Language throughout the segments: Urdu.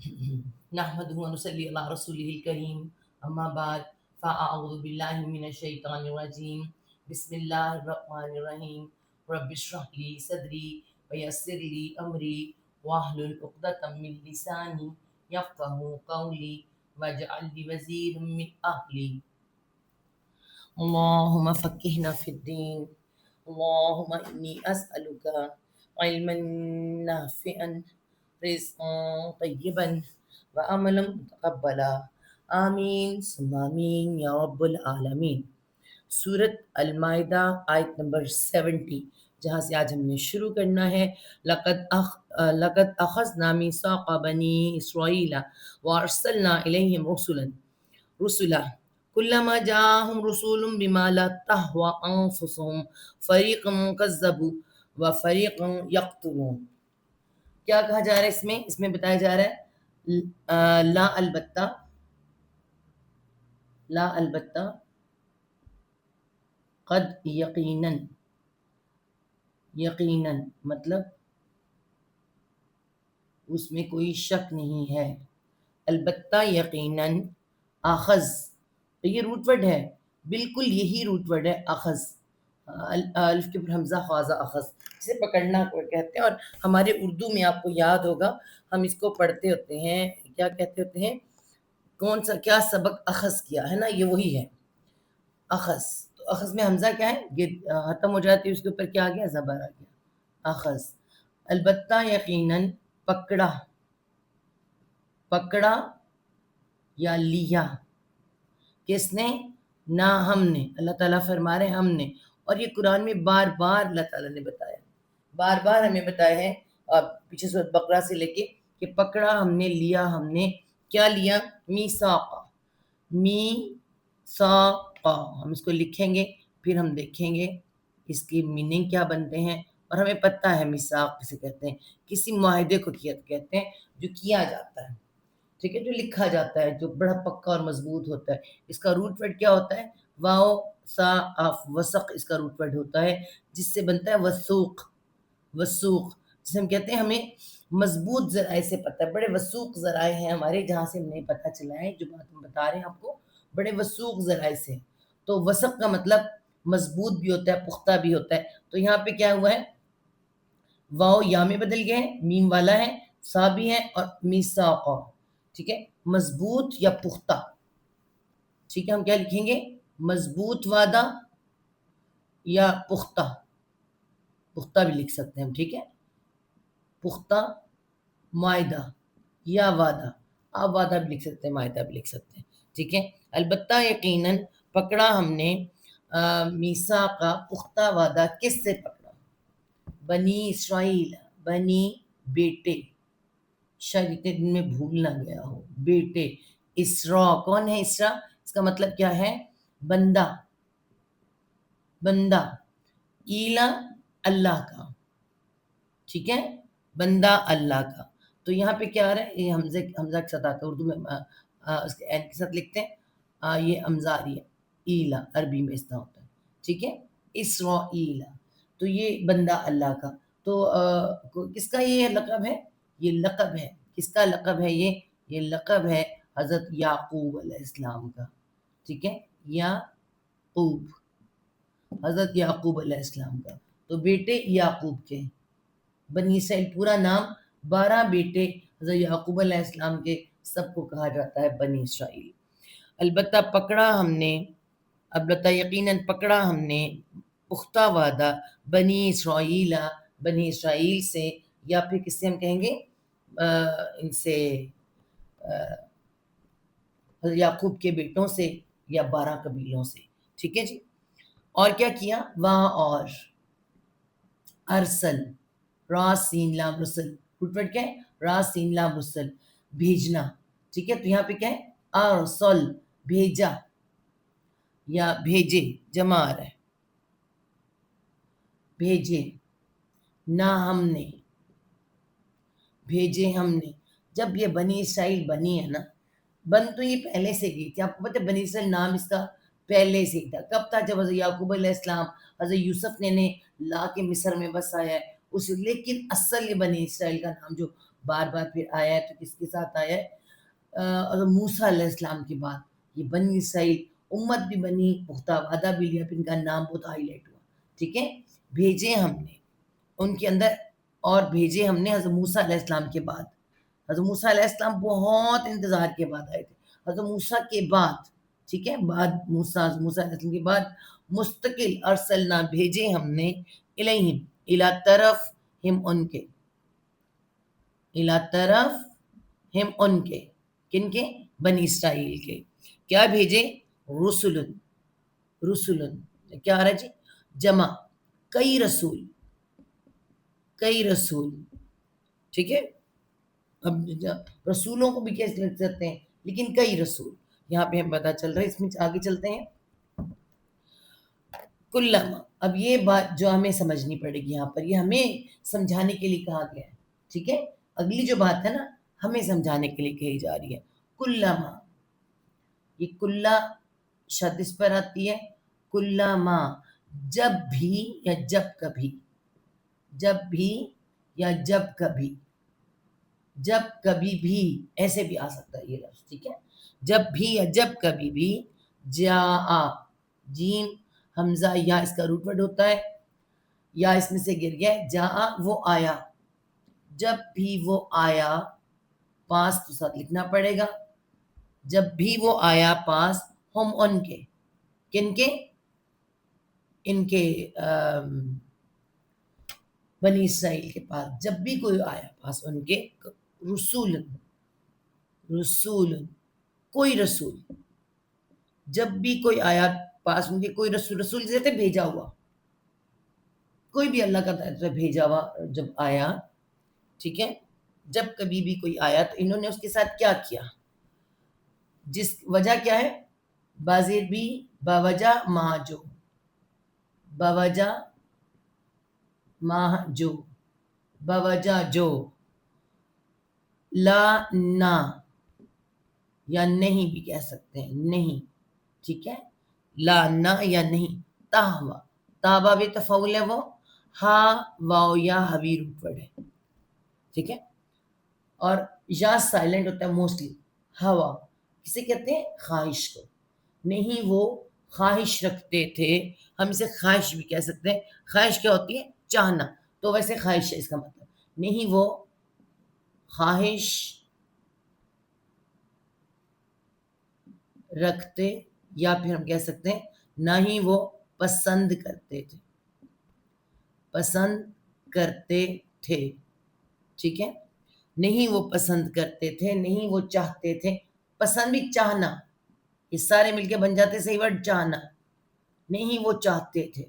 نحمده ونصلي على رسوله الكريم أما بعد فأعوذ بالله من الشيطان الرجيم بسم الله الرحمن الرحيم رب اشرح لي صدري ويسر لي أمري واحلل عقدة من لساني يفقه قولي واجعل لي وزيرا من أهلي اللهم فقهنا في الدين اللهم إني أسألك علما نافعا رزقا طيبا وعملا متقبلا آمین ثم آمین یا رب العالمین۔ سورت المائدہ آیت نمبر 70، جہاں سے آج ہم نے شروع کرنا ہے۔ لقد اخذنا میثاق بنی اسرائیل وارسلنا الیہم رسلا كلما جاءهم رسول بما لا تهوى أنفسهم فريقا كذبوا وفريقا يقتلون۔ کیا کہا جا رہا ہے اس میں بتایا جا رہا ہے لا البتہ قد یقیناً مطلب اس میں کوئی شک نہیں ہے، البتہ یقیناً اخذ، یہ روٹ ورڈ ہے، بالکل یہی روٹ ورڈ ہے اخذ، الف کے اوپر حمزہ خواجہ اخذ، جسے پکڑنا کہتے ہیں۔ اور ہمارے اردو میں آپ کو یاد ہوگا ہم اس کو پڑھتے ہوتے ہیں، کیا کہتے ہوتے ہیں، کون سا کیا سبق اخذ کیا ہے نا، یہ وہی ہے اخذ۔ تو اخذ میں حمزہ کیا ہے، یہ ختم ہو جاتی ہے، اس کے اوپر کیا آ گیا، زبر آ گیا، اخذ۔ البتہ یقیناً پکڑا یا لیا، کس نے، نہ ہم نے، اللہ تعالیٰ فرما رہے ہیں ہم نے، اور یہ قرآن میں بار بار اللہ تعالیٰ نے بتایا، بار بار ہمیں بتایا ہے، اور پیچھے سورۃ بقرہ سے لے کے کہ پکڑا ہم نے، لیا ہم نے، کیا لیا، میثاقا، میثاقا، ہم اس کو لکھیں گے پھر ہم دیکھیں گے اس کی میننگ کیا بنتے ہیں، اور ہمیں پتہ ہے میثاق کسے کہتے ہیں، کسی معاہدے کو کہتے ہیں جو کیا جاتا ہے، ٹھیک ہے، جو لکھا جاتا ہے، جو بڑا پکا اور مضبوط ہوتا ہے۔ اس کا روٹ ورڈ کیا ہوتا ہے، واو سا آف وسق، اس کا روٹ ورڈ ہوتا ہے جس سے بنتا ہے وثوق، جسے ہم کہتے ہیں ہمیں مضبوط ذرائع سے پتہ ہے، بڑے وثوق ذرائع ہیں ہمارے جہاں سے ہمیں پتہ چلا ہے، جو بات ہم بتا رہے ہیں آپ کو بڑے وثوق ذرائع سے۔ تو وثق کا مطلب مضبوط بھی ہوتا ہے، پختہ بھی ہوتا ہے۔ تو یہاں پہ کیا ہوا ہے، واو یا میں بدل گیا ہے، میم والا ہے، سا بھی ہے، اور میثاقا، ٹھیک ہے، مضبوط یا پختہ، ٹھیک ہے، ہم کیا لکھیں گے، مضبوط وعدہ یا پختہ بھی لکھ سکتے ہیں ہم، ٹھیک ہے، پختہ معاہدہ یا وعدہ، آپ وعدہ بھی لکھ سکتے ہیں، معاہدہ بھی لکھ سکتے ہیں، ٹھیک ہے۔ البتہ یقیناً پکڑا ہم نے میثاق کا پختہ وعدہ، کس سے پکڑا، بنی اسرائیل، بنی بیٹے، شاید اتنے دن میں بھول نہ گیا ہو، بیٹے، اسرا، کون ہے اسرا، اس کا مطلب کیا ہے، بندہ، ایلا اللہ کا، ٹھیک ہے، بندہ اللہ کا۔ تو یہاں پہ کیا آ رہا ہے، یہ حمزہ کے ساتھ آتا ہے، اردو میں اس کے این کے ساتھ لکھتے ہیں، یہ حمزہ آ رہی ہے، ایلا عربی میں اس طرح ہوتا ہے، ٹھیک ہے، اسرائیل، تو یہ بندہ اللہ کا۔ تو کس کا یہ لقب ہے، یہ لقب ہے، کس کا لقب ہے، یہ لقب ہے حضرت یعقوب علیہ السلام کا، ٹھیک ہے، یعقوب، حضرت یعقوب علیہ السلام کا۔ تو بیٹے یعقوب کے، بنی اسرائیل پورا نام، 12 بیٹے حضرت یعقوب علیہ السلام کے، سب کو کہا جاتا ہے بنی اسرائیل۔ البتہ پکڑا ہم نے، البتہ یقیناً پکڑا ہم نے پختہ وعدہ بنی اسرائیل سے، یا پھر کس سے ہم کہیں گے، ان سے حضرت یعقوب کے بیٹوں سے، یا 12 قبیلوں سے، ٹھیک ہے جی۔ اور کیا کیا، وہاں، اور ارسل، را سین لام رسل، روٹ ورڈ کیا ہے، را سین لام رسل، بھیجنا، ٹھیک ہے۔ تو یہاں پہ کیا ہے، ارسل، بھیجا یا بھیجے، جمع آ رہا ہے، بھیجے، نہ ہم نے، بھیجے ہم نے۔ جب یہ بنی اسرائیل بنی ہے نا، بن تو یہ پہلے سے گئی تھی، آپ کو پتہ ہے بنی اسرائیل نام اس کا پہلے سے ہی تھا، کب تھا، جب حضرت یعقوب علیہ السلام حضرت یوسف نے لا کے مصر میں بسایا ہے، لیکن اصل یہ بنی اسرائیل کا نام جو بار بار پھر آیا ہے تو کس کے ساتھ آیا ہے؟ حضرت موسیٰ علیہ السلام کے بعد یہ بنی اسرائیل امت بھی بنی، پختہ وعدہ بھی لیا، پھر ان کا نام بہت ہائی لائٹ ہوا، ٹھیک ہے، بھیجے ہم نے ان کے اندر، اور بھیجے ہم نے حضرت موسیٰ علیہ السلام کے بعد. حضرت موسیٰ علیہ السلام بہت انتظار کے بعد آئے تھے. حضرت موسیٰ کے بعد، حضرت موسیٰ علیہ السلام کے بعد مستقل ارسلنا بھیجے ہم نے الیہم الی طرف ہم ان کے، الی طرف ہم ان کے، کن کے؟ بنی اسرائیل کے. کیا بھیجے؟ رسول، رسول کیا آ رہا ہے جی؟ جمع، کئی رسول، کئی رسول، ٹھیک ہے. اب رسولوں کو بھی کیسے لگ سکتے ہیں، لیکن کئی رسول یہاں پہ ہم پتا چل رہا ہے. اس میں آگے چلتے ہیں. کلما، اب یہ بات جو ہمیں سمجھنی پڑے گی یہاں پر، یہ ہمیں سمجھانے کے لیے کہا گیا ہے، ٹھیک ہے. اگلی جو بات ہے نا ہمیں سمجھانے کے لیے کہی جا رہی ہے. کلما، یہ کلا شد اس پر آتی ہے. کلما، جب بھی یا جب کبھی، جب بھی یا جب کبھی، جب کبھی بھی ایسے بھی آ سکتا ہے یہ لفظ، ٹھیک ہے. جب بھی یا جب کبھی بھی، جاء، جیم حمزہ یا اس کا روٹ ورڈ ہوتا ہے، یا اس میں سے گر گیا، جاء وہ آیا، جب بھی وہ آیا، پاس تو ساتھ لکھنا پڑے گا. جب بھی وہ آیا پاس، ہم ان کے، کن کے؟ ان کے بنی اسرائیل کے پاس جب بھی کوئی آیا پاس ان کے، رسول، رسول کوئی رسول، جب بھی کوئی آیا پاس ان کے کوئی رسول، رسول جیسے بھیجا ہوا، کوئی بھی اللہ کا طرف بھیجا ہوا جب آیا، ٹھیک ہے. جب کبھی بھی کوئی آیا تو انہوں نے اس کے ساتھ کیا کیا، جس وجہ کیا ہے؟ بازیر بھی، باوجہ ما جو، باوجہ ما جو، باوجہ جو، لا نہ، یا نہیں بھی کہہ سکتے ہیں، نہیں، ٹھیک ہے. لا نہ یا نہیں. تہوا، تہوا بھی تفعول ہے، وہ ہا واو یا حوی روٹ ورڈ ہے، ٹھیک ہے. اور یا سائلنٹ ہوتا ہے موسٹلی. ہوا کسے کہتے ہیں؟ خواہش کو. نہیں وہ خواہش رکھتے تھے، ہم اسے خواہش بھی کہہ سکتے ہیں. خواہش کیا ہوتی ہے؟ چاہنا، تو ویسے خواہش ہے اس کا مطلب. نہیں وہ خواہش رکھتے، یا پھر ہم کہہ سکتے ہیں نہ ہی وہ پسند کرتے تھے، پسند کرتے تھے، ٹھیک ہے. نہیں وہ پسند کرتے تھے، نہیں وہ چاہتے تھے. پسند بھی چاہنا، یہ سارے مل کے بن جاتے صحیح ورڈ چاہنا. نہیں وہ چاہتے تھے،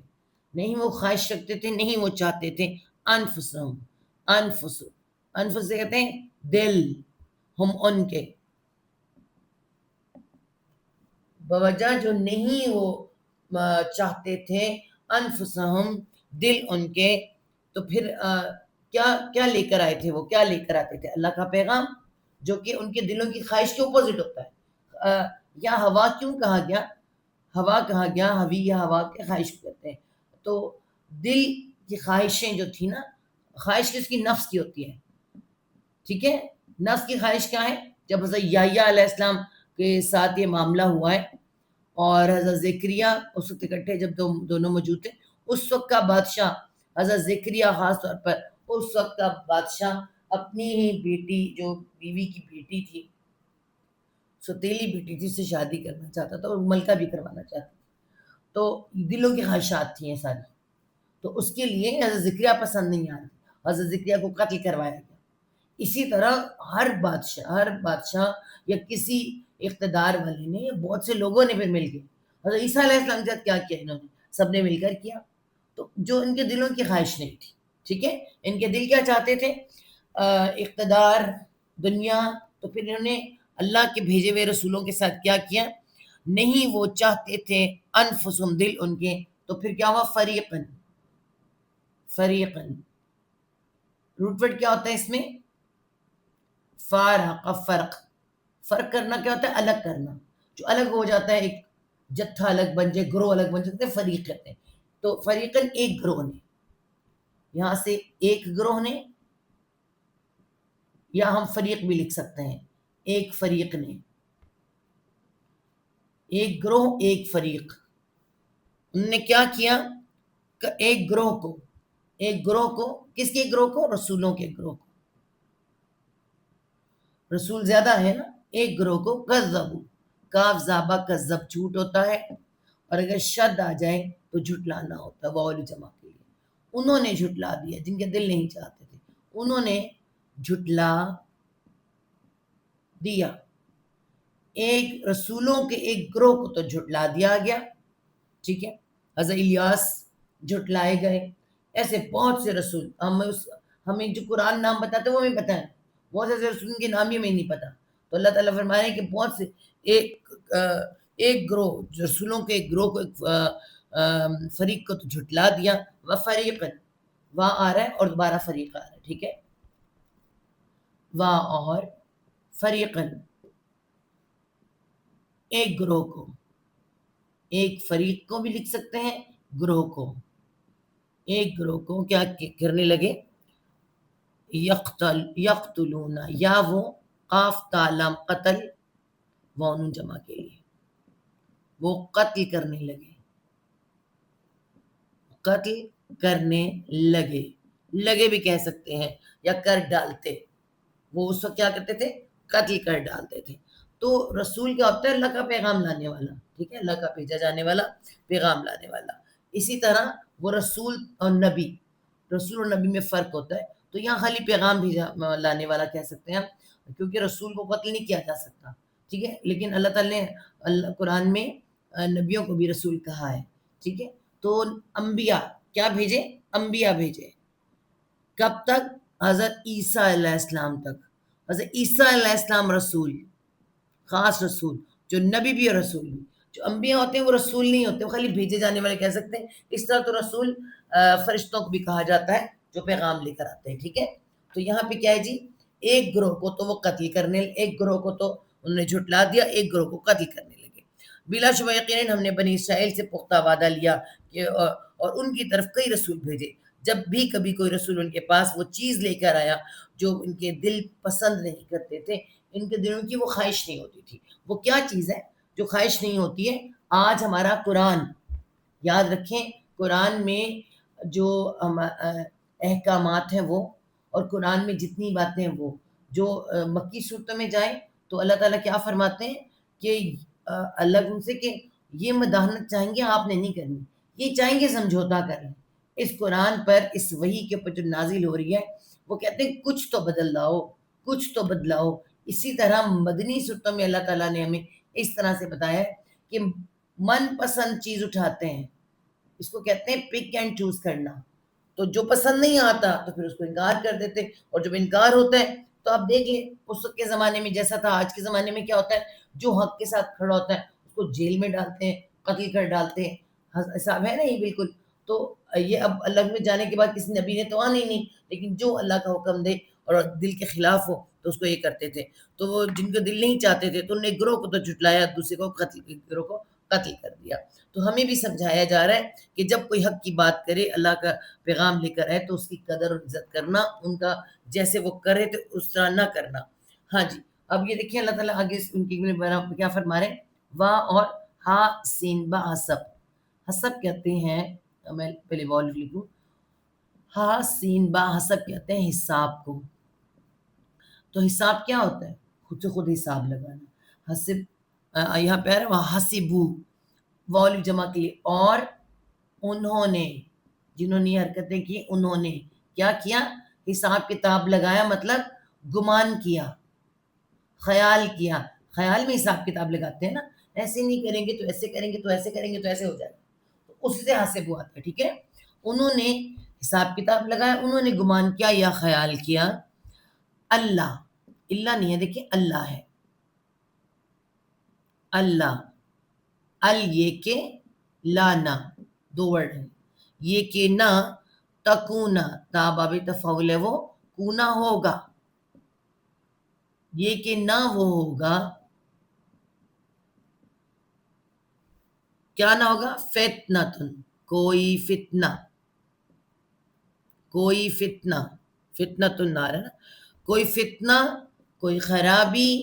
نہیں وہ خواہش رکھتے تھے، نہیں وہ چاہتے تھے. انفسہم، انفس، انفس سے کہتے ہیں دل، ہم ان کے، بوجہ جو نہیں وہ چاہتے تھے، انفسہم دل ان کے. تو پھر کیا لے کر آئے تھے وہ، کیا لے کر آتے تھے؟ اللہ کا پیغام، جو کہ ان کے دلوں کی خواہش کے اپوزٹ ہوتا ہے. یا ہوا کیوں کہا گیا؟ ہوا کہا گیا، ہوی یا ہوا کے خواہش کہتے ہیں. تو دل کی خواہشیں جو تھی نا، خواہش کس کی؟ نفس کی ہوتی ہے، ٹھیک ہے. نفس کی خواہش کیا ہے؟ جب حضرت یحییٰ علیہ السلام کے ساتھ یہ معاملہ ہوا ہے اور حضرت زکریا اس وقت اکٹھے جب دونوں موجود تھے، اس وقت کا بادشاہ حضرت زکریا، خاص طور پر اس وقت کا بادشاہ اپنی ہی بیٹی، جو بیوی کی بیٹی تھی، ستیلی بیٹی تھی، سے شادی کرنا چاہتا تھا اور ملکہ بھی کروانا چاہتا تھا. تو دلوں کی خواہشات تھیں یہ ساری. تو اس کے لیے حضرت زکریا پسند نہیں آ رہی، حضرت زکریا کو قتل کروایا گیا. اسی طرح ہر بادشاہ یا کسی اقتدار والے نے، بہت سے لوگوں نے پھر مل کے حضرت عیسیٰ علیہ السلام کے ساتھ کیا کیا انہوں نے؟ سب نے مل کر کیا. تو جو ان کے دلوں کی خواہش نہیں تھی، ٹھیک ہے. ان کے دل کیا چاہتے تھے؟ اقتدار، دنیا. تو پھر انہوں نے اللہ کے بھیجے ہوئے رسولوں کے ساتھ کیا کیا؟ نہیں وہ چاہتے تھے، انفسہم دل ان کے. تو پھر کیا ہوا؟ فریقاً، فریقاً روٹ ورڈ کیا ہوتا ہے اس میں؟ فارق، فرق. فرق کرنا کیا ہوتا ہے؟ الگ کرنا. جو الگ ہو جاتا ہے، ایک جتھا الگ بن جائے، گروہ الگ بن جاتے ہیں، فریق کہتے ہیں. تو فریقاً ایک گروہ نے، یہاں سے ایک گروہ نے، یا ہم فریق بھی لکھ سکتے ہیں، ایک فریق نے، ایک گروہ ایک فریق، انہوں نے کیا کیا کہ ایک گروہ کو کس کے گروہ کو؟ رسولوں کے گروہ کو، رسول زیادہ ہے نا، ایک گروہ کو کذبوا، کاف زابا کذب جھوٹ ہوتا ہے، اور اگر شد آ جائے تو جھٹلانا ہوتا ہے، واؤل جمع کے لیے، انہوں نے جھٹلا دیا، جن کے دل نہیں چاہتے تھے انہوں نے جھٹلا دیا، ایک رسولوں کے ایک گروہ کو تو جھٹلا دیا گیا، ٹھیک ہے، حضرت الیاس جھٹلائے گئے، ایسے بہت سے رسول، ہمیں جو قرآن نام بتاتے ہیں وہ ہمیں پتہ ہے، بہت سے رسول کے نام ہی ہمیں نہیں پتہ، تو اللہ تعالیٰ فرما رہے ہیں کہ بہت سے ایک گروہ، رسولوں کے ایک گروہ کو، ایک فریق کو تو جھٹلا دیا، وفریقا، وہاں آ رہا ہے اور دوبارہ فریق آ رہا ہے، ٹھیک ہے، وہاں اور فریقاً، ایک گروہ کو، ایک فریق کو بھی لکھ سکتے ہیں، گروہ کو، ایک گروہ کو کیا کرنے لگے؟ یقتلون، یا وہ قاف تالام قتل، وانون جمع کے لیے، وہ قتل کرنے لگے، قتل کرنے لگے بھی کہہ سکتے ہیں، یا کر ڈالتے، وہ اس وقت کیا کرتے تھے؟ قتل کر ڈالتے تھے۔ تو رسول کیا ہوتا ہے؟ اللہ کا پیغام لانے والا، ٹھیک ہے، اللہ کا بھیجا جانے والا، پیغام لانے والا۔ اسی طرح وہ رسول اور نبی، رسول اور نبی میں فرق ہوتا ہے، تو یہاں خالی پیغام بھیجا لانے والا کہہ سکتے ہیں ہم، کیونکہ رسول کو قتل نہیں کیا جا سکتا، ٹھیک ہے، لیکن اللہ تعالیٰ نے قرآن میں نبیوں کو بھی رسول کہا ہے، ٹھیک ہے، تو انبیاء کیا بھیجے؟ انبیاء بھیجے، کب تک؟ حضرت عیسیٰ علیہ السلام تک، حضرت عیسیٰ علیہ السلام رسول، خاص رسول، جو نبی بھی اور رسول بھی، جو انبیاء ہوتے ہیں وہ رسول نہیں ہوتے، وہ خالی بھیجے جانے والے کہہ سکتے ہیں، اس طرح تو رسول فرشتوں کو بھی کہا جاتا ہے جو پیغام لے کر آتے ہیں، ٹھیک ہے، تو یہاں پہ کیا ہے جی؟ ایک گروہ کو تو وہ قتل کرنے، ایک گروہ کو تو انہوں نے جھٹلا دیا، ایک گروہ کو قتل کرنے لگے۔ بلا شبہ یقیناً ہم نے بنی اسرائیل سے پختہ وعدہ لیا کہ اور ان کی طرف کئی رسول بھیجے، جب بھی کبھی کوئی رسول ان کے پاس وہ چیز لے کر آیا جو ان کے دل پسند نہیں کرتے تھے، ان کے دلوں کی وہ خواہش نہیں ہوتی تھی، وہ کیا چیز ہے جو خواہش نہیں ہوتی ہے؟ آج ہمارا قرآن، یاد رکھیں، قرآن میں جو احکامات ہیں وہ، اور قرآن میں جتنی باتیں ہیں وہ، جو مکی صورتوں میں جائیں تو اللہ تعالیٰ کیا فرماتے ہیں کہ اللہ ان سے کہ یہ مداحنت چاہیں گے آپ نے نہیں کرنی، یہ چاہیں گے سمجھوتا کر لیں، اس قرآن پر، اس وحی کے اوپر جو نازل ہو رہی ہے، وہ کہتے ہیں کچھ تو بدل لاؤ، کچھ تو بدلاؤ۔ اسی طرح مدنی صورتوں میں اللہ تعالیٰ نے ہمیں اس طرح سے بتایا ہے کہ من پسند چیز اٹھاتے ہیں، اس کو کہتے ہیں پک اینڈ چوز کرنا، تو جو پسند نہیں آتا تو پھر اس کو انکار کر دیتے، اور جب انکار ہوتا ہے تو آپ دیکھ لیں اس وقت کے زمانے میں جیسا تھا، آج کے زمانے میں کیا ہوتا ہے؟ جو حق کے ساتھ کھڑا ہوتا ہے اس کو جیل میں ڈالتے ہیں، قتل کر ڈالتے ہیں، حساب ہے نا یہ بالکل۔ تو یہ اب اللہ میں جانے کے بعد کسی نبی نے تو آنا ہی نہیں، لیکن جو اللہ کا حکم دے اور دل کے خلاف ہو تو اس کو یہ کرتے تھے، تو وہ جن کو دل نہیں چاہتے تھے تو انہوں نے ایک گروہ کو تو جھٹلایا، دوسرے کو گروہ کو قتل کر دیا۔ تو ہمیں بھی سمجھایا جا رہا ہے کہ جب کوئی حق کی بات کرے، اللہ کا پیغام لے کر آئے، تو اس کی قدر اور عزت کرنا، ان کا جیسے وہ کرے تو اس طرح نہ کرنا۔ ہاں جی، اب یہ دیکھیں اللہ تعالیٰ آگے ان کی کیا فرما رہے ہیں؟ وا اور ہا سین با حسب، حسب کہتے ہیں، میں پہلے والو لکھوں، ہا سین با حسب کہتے ہیں حساب کو، تو حساب کیا ہوتا ہے؟ خود سے خود حساب لگانا، حسب، یہاں پہ آ رہا ہے حسبو، والو جمع کے لیے، اور انہوں نے، جنہوں نے حرکتیں کی، انہوں نے کیا کیا؟ حساب کتاب لگایا، مطلب گمان کیا، خیال کیا، خیال میں حساب کتاب لگاتے ہیں نا، ایسے نہیں کریں گے تو ایسے کریں گے، تو ایسے کریں گے تو ایسے ہو جائے گا، تو اس سے حاسب ہوا تھا، ٹھیک ہے، انہوں نے حساب کتاب لگایا، انہوں نے گمان کیا یا خیال کیا، اللہ، اللہ نہیں ہے، دیکھیں اللہ ہے، اللہ، یہ کہ لانا، دو ورڈ ہیں، یہ کہ نہ، تکونا، تا باب تفاول ہے، وہ کونا ہوگا، یہ کہ نہ وہ ہوگا، کیا نہ ہوگا؟ فتنتن، کوئی فتنہ، کوئی فتنہ، فتنتن نار ہے نا، کوئی فتنہ، کوئی خرابی،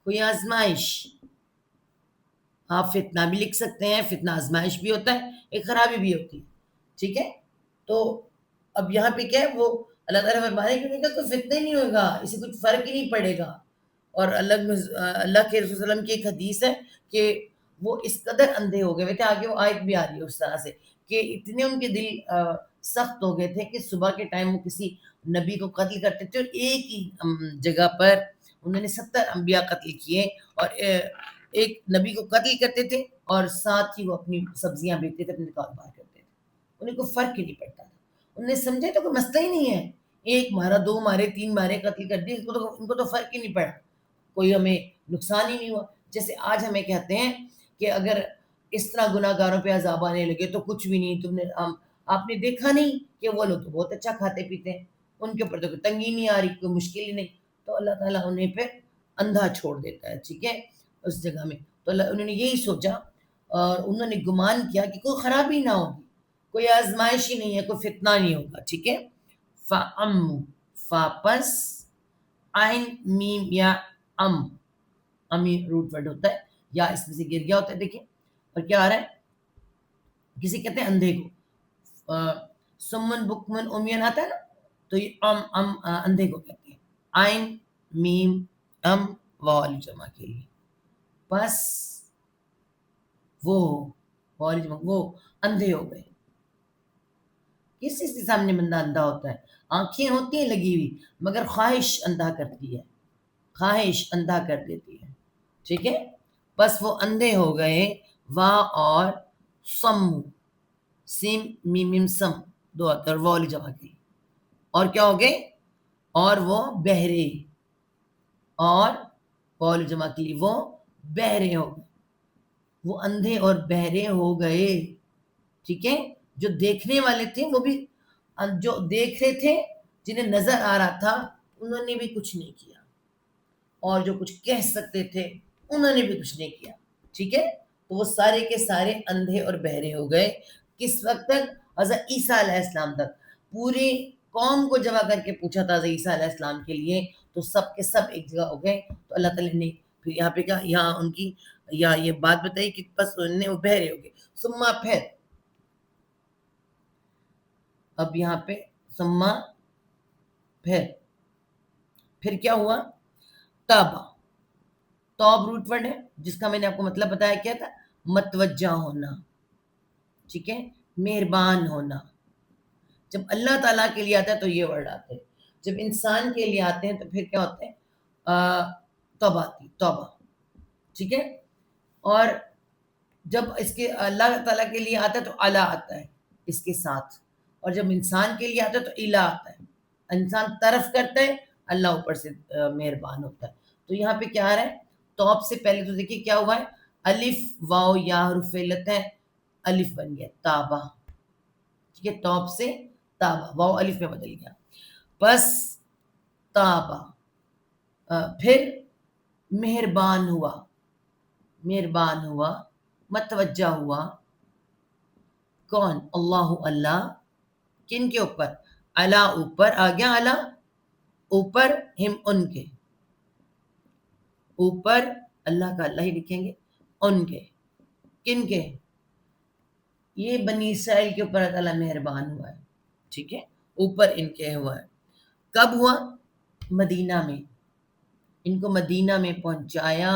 کوئی آزمائش. آپ فتنہ بھی لکھ سکتے ہیں، فتنہ آزمائش بھی ہوتا ہے، ایک خرابی بھی ہوتی ہے. ٹھیک ہے. تو اب یہاں پہ کیا ہے، وہ اللہ تعالیٰ فرما رہے ہیں کہ کوئی فتنہ ہی نہیں ہوگا، اسے کچھ فرق ہی نہیں پڑے گا. اور اللہ کے رسول صلی اللہ علیہ وسلم کی ایک حدیث ہے کہ وہ اس قدر اندھے ہو گئے ہوئے تھے، آگے وہ آیت بھی آ رہی ہے اس طرح سے، کہ اتنے ان کے دل سخت ہو گئے تھے کہ صبح کے ٹائم وہ کسی نبی کو قتل کرتے تھے، اور ایک ہی جگہ پر انہوں نے 70 انبیاء قتل کیے، اور ایک نبی کو قتل کرتے تھے اور ساتھ ہی وہ اپنی سبزیاں بیچتے تھے، اپنے کاروبار کرتے تھے. انہیں کوئی فرق ہی نہیں پڑتا تھا. انہوں نے سمجھے تو کوئی مسئلہ ہی نہیں ہے، ایک مارا، 2 مارے، 3 مارے، قتل کر دی، ان کو تو فرق ہی نہیں پڑا، کوئی ہمیں نقصان ہی نہیں ہوا. جیسے آج ہمیں کہتے ہیں کہ اگر اس طرح گناہ گاروں پہ عذاب آنے لگے تو کچھ بھی نہیں، تم نے آپ نے دیکھا نہیں کہ وہ لوگ تو بہت اچھا کھاتے پیتے ہیں، ان کے اوپر تو کوئی تنگی نہیں آ رہی، کوئی مشکل ہی نہیں. تو اللہ تعالیٰ انہیں پھر اندھا چھوڑ دیتا ہے. ٹھیک ہے. اس جگہ میں تو انہوں نے یہی سوچا اور انہوں نے گمان کیا کہ کوئی خرابی نہ ہوگی، کوئی آزمائش ہی نہیں ہے، کوئی فتنہ نہیں ہوگا. ٹھیک ہے. فَأَمُّ، فاپس، عین میم یا ام، امی روٹ ورڈ ہوتا ہے، یا اس میں سے گر گیا ہوتا ہے. دیکھیں اور کیا آ رہا ہے، کسی کہتے ہیں اندھے کو، سمن بکمن امیان آتا ہے نا، تو یہ اندھے کو کہتے ہیں. عین میم ام والی جمع کے لیے. بس وہ اندھے ہو گئے. کس چیز کے سامنے بندہ اندھا ہوتا ہے؟ آنکھیں ہوتی ہیں لگی ہوئی، مگر خواہش اندھا کرتی ہے، خواہش اندھا کر دیتی ہے. ٹھیک ہے. بس وہ اندھے ہو گئے. وا اور سم، سیم میم سم دو آتا ہے، وہ والی جمع کی. اور کیا ہو گئے؟ اور وہ بہرے، اور والی جمع کی وہ بہرے ہو گئے. وہ اندھے اور بہرے ہو گئے. ٹھیک ہے. جو دیکھنے والے تھے وہ بھی، جو دیکھ رہے تھے، جنہیں نظر آ رہا تھا، انہوں نے بھی کچھ نہیں کیا، اور جو کچھ کہہ سکتے تھے انہوں نے بھی کچھ نہیں کیا. ٹھیک ہے. تو وہ سارے کے سارے اندھے اور بہرے ہو گئے. کس وقت تک؟ حضرت عیسیٰ علیہ السلام تک. پوری قوم کو جمع کر کے پوچھا تھا حضرت عیسیٰ علیہ السلام کے لیے، تو سب کے سب ایک جگہ ہو گئے. تو اللہ تعالیٰ نے پھر یہاں پہ کیا، یہاں ان کی یا یہ بات بتائی کہ بس انہیں وہ بہرے ہو گئے. ثم اب یہاں پہ ثم پھر کیا ہوا؟ تابا. توب روٹ ورڈ ہے جس کا میں نے آپ کو مطلب بتایا کیا تھا، متوجہ ہونا. ٹھیک ہے. مہربان ہونا. جب اللہ تعالیٰ کے لیے آتا ہے تو یہ ورڈ آتے ہیں، جب انسان کے لیے آتے ہیں تو پھر کیا ہوتے ہیں؟ توبہ کی، توبہ. ٹھیک ہے. اور جب اس کے اللہ تعالیٰ کے لیے آتا ہے تو الا آتا ہے اس کے ساتھ، اور جب انسان کے لیے آتا ہے تو الا آتا ہے. انسان طرف کرتا ہے، اللہ اوپر سے مہربان ہوتا ہے. تو یہاں پہ کیا آ رہا ہے؟ توب سے پہلے تو دیکھیے کیا ہوا ہے، الف واو یا حرف علت ہے، الف بن گیا تابہ. ٹھیک ہے. توب سے تابہ، واو الف میں بدل گیا. بس تابہ، پھر مہربان ہوا، مہربان ہوا، متوجہ ہوا. کون؟ اللہ، اللہ. کن کے اوپر؟ الا اوپر آ گیا، الا اوپر، ہم ان کے اوپر، اللہ کا اللہ ہی لکھیں گے، ان کے. کن کے؟ یہ بنی اسرائیل کے اوپر اللہ تعالیٰ مہربان ہوا ہے. ٹھیک ہے. اوپر ان کے ہوا ہے. کب ہوا؟ مدینہ میں. ان کو مدینہ میں پہنچایا،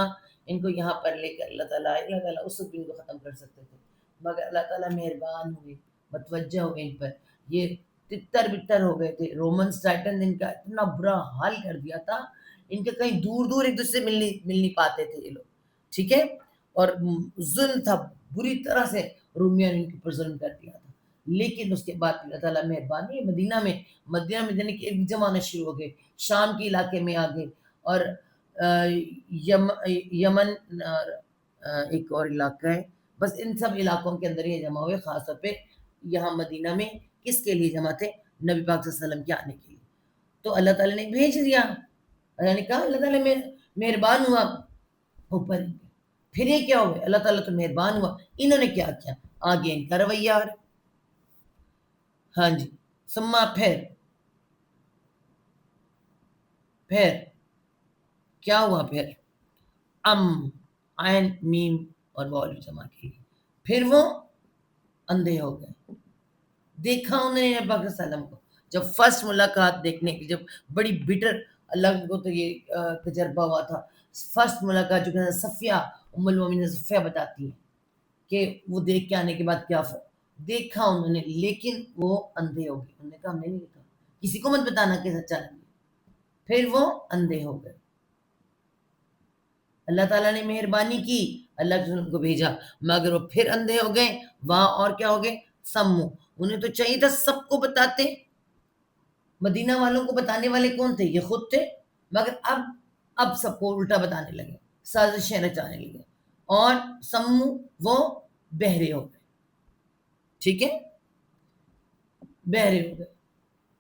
ان کو یہاں پر لے کر اللہ تعالیٰ اس وقت بھی ان کو ختم کر سکتے تھے، مگر اللہ تعالیٰ مہربان ہوئے، متوجہ ہوئے ان پر. یہ تتر بتر ہو گئے تھے. رومنس ٹائٹن نے ان کا اتنا برا حال کر دیا تھا، ان کے کہیں دور دور ایک دوسرے سے مل نہیں پاتے تھے یہ لوگ. ٹھیک ہے. اور ظلم تھا، بری طرح سے رومیوں نے ان کے اوپر ظلم کر دیا تھا. لیکن اس کے بعد اللہ تعالیٰ مہربان ہے. مدینہ میں جانے کے ایک جمع آنا شروع ہو گئے، شام کے علاقے میں آ گئے، اور یمن ایک اور علاقہ ہے. بس ان سب علاقوں کے اندر یہ جمع ہوئے. خاص طور پہ یہاں مدینہ میں کس کے لیے جمع تھے؟ نبی پاک صلی اللہ علیہ وسلم کے آنے کے لیے. تو اللہ تعالیٰ نے بھیج دیا. اللہ نے کہا اللہ تعالیٰ مہربان ہوا اوپر. پھر یہ کیا ہوا؟ اللہ تعالیٰ تو مہربان ہوا، انہوں نے کیا کیا؟ آگے ان کا رویہ. ہاں جی. ثم پھر پھر کیا ہوا؟ پھر عین میم اور واو جمع کی، پھر وہ اندھے ہو گئے۔ دیکھا انہوں نے نبی پاک صلی اللہ علیہ وسلم کو، جب فرسٹ ملاقات دیکھنے کی، جب بڑی بٹر، اللہ کو تو یہ تجربہ ہوا تھا، فرسٹ ملاقات جو کہ صفیہ ام المومنین صفیہ بتاتی ہیں کہ وہ دیکھ کے آنے کے بعد کیا دیکھا انہوں نے، لیکن وہ اندھے ہو گئے۔ انہوں نے کہا ہم نے نہیں دیکھا، کسی کو مت بتانا کہ سچا نہیں۔ پھر وہ اندھے ہو گئے۔ اللہ تعالیٰ نے مہربانی کی، اللہ کے رسول کو بھیجا، مگر وہ پھر اندھے ہو گئے۔ وہاں اور کیا ہو گئے؟ سمو، انہیں تو چاہیے تھا سب کو بتاتے۔ مدینہ والوں کو بتانے والے کون تھے؟ یہ خود تھے، مگر اب سب کو الٹا بتانے لگے، سازشیں رچانے لگے، اور سمو، وہ بہرے ہو گئے۔ ٹھیک ہے، بہرے ہو گئے،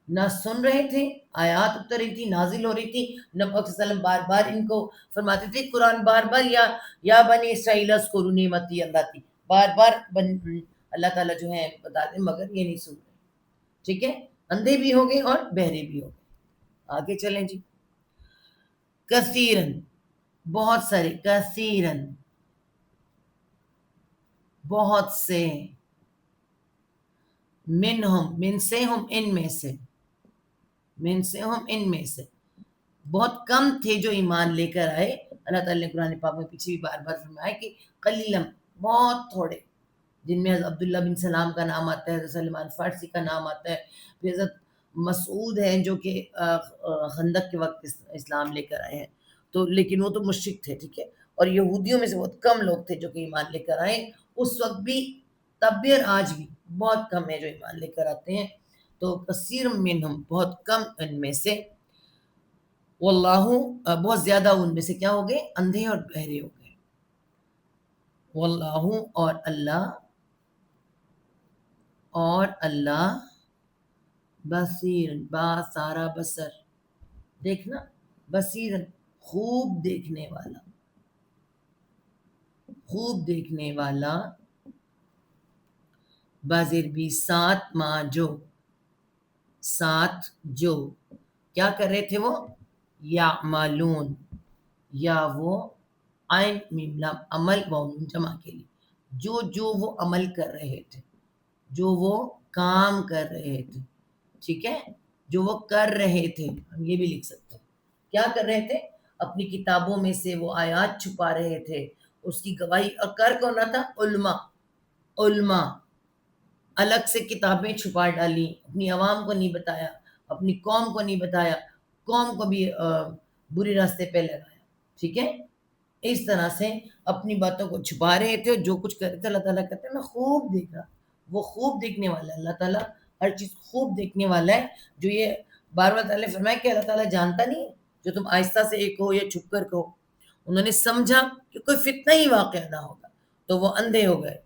نہ سن رہے تھے، آیات اتر رہی تھی، نازل ہو رہی تھی، نبی صلی اللہ علیہ وسلم بار بار ان کو فرماتے تھے، قرآن بار بار یا بنی اسرائیل اذکروا نعمتی اللہ تھی، بار بار اللہ تعالیٰ جو ہے بتاتے، مگر یہ نہیں سن رہے۔ ٹھیک ہے، اندھے بھی ہو گئے اور بہرے بھی ہو گئے۔ آگے چلیں جی۔ کثیرن، بہت سارے، کثیرن، بہت سے، منہم، من سے ہم، ان میں سے، من سے ہم، ان میں سے، بہت کم تھے جو ایمان لے کر آئے۔ اللہ تعالیٰ نے قرآن پاک میں پیچھے بھی بار بار فرمایا کہ قلیلم، بہت تھوڑے، جن میں حضرت عبداللہ بن سلام کا نام آتا ہے، حضرت سلمان فارسی کا نام آتا ہے، پھر حضرت مسعود ہیں جو کہ خندق کے وقت اسلام لے کر آئے ہیں، تو لیکن وہ تو مشرک تھے، ٹھیک ہے، اور یہودیوں میں سے بہت کم لوگ تھے جو کہ ایمان لے کر آئے اس وقت بھی، تب بھی اور آج بھی بہت کم ہے جو ایمان لے کر آتے ہیں۔ تو کثیر منہم، بہت کم ان میں سے، واللہ، بہت زیادہ ان میں سے کیا ہو گئے؟ اندھے اور بہرے ہو گئے۔ واللہ، اور اللہ بصیر، با سارا بصر، دیکھنا، بصیر، خوب دیکھنے والا، خوب دیکھنے والا، بازر بھی، ساتھ ماں جو، ساتھ جو، کیا کر رہے تھے وہ؟ یعملون، یا وہ عین میم لام، عمل و جمع کے لیے، جو وہ عمل کر رہے تھے، جو وہ کام کر رہے تھے، ٹھیک ہے، جو وہ کر رہے تھے، ہم یہ بھی لکھ سکتے ہیں، کیا کر رہے تھے؟ اپنی کتابوں میں سے وہ آیات چھپا رہے تھے، اس کی گواہی، اور کر کون رہا تھا؟ علماء الگ سے کتابیں چھپا ڈالی، اپنی عوام کو نہیں بتایا، اپنی قوم کو نہیں بتایا، قوم کو بھی بری راستے پہ لگایا، ٹھیک ہے، اس طرح سے اپنی باتوں کو چھپا رہے تھے، جو کچھ کرتے تھے اللہ تعالیٰ کہتے ہیں میں خوب دیکھ رہا، وہ خوب دیکھنے والا ہے، اللہ تعالیٰ ہر چیز خوب دیکھنے والا ہے۔ جو یہ بار بار تعالیٰ فرمایا کہ اللہ تعالیٰ جانتا نہیں، جو تم آہستہ سے ایک ہو یا چھپ کر کہو، انہوں نے سمجھا کہ کوئی فتنہ ہی واقع نہ ہوگا، تو وہ اندھے ہو گئے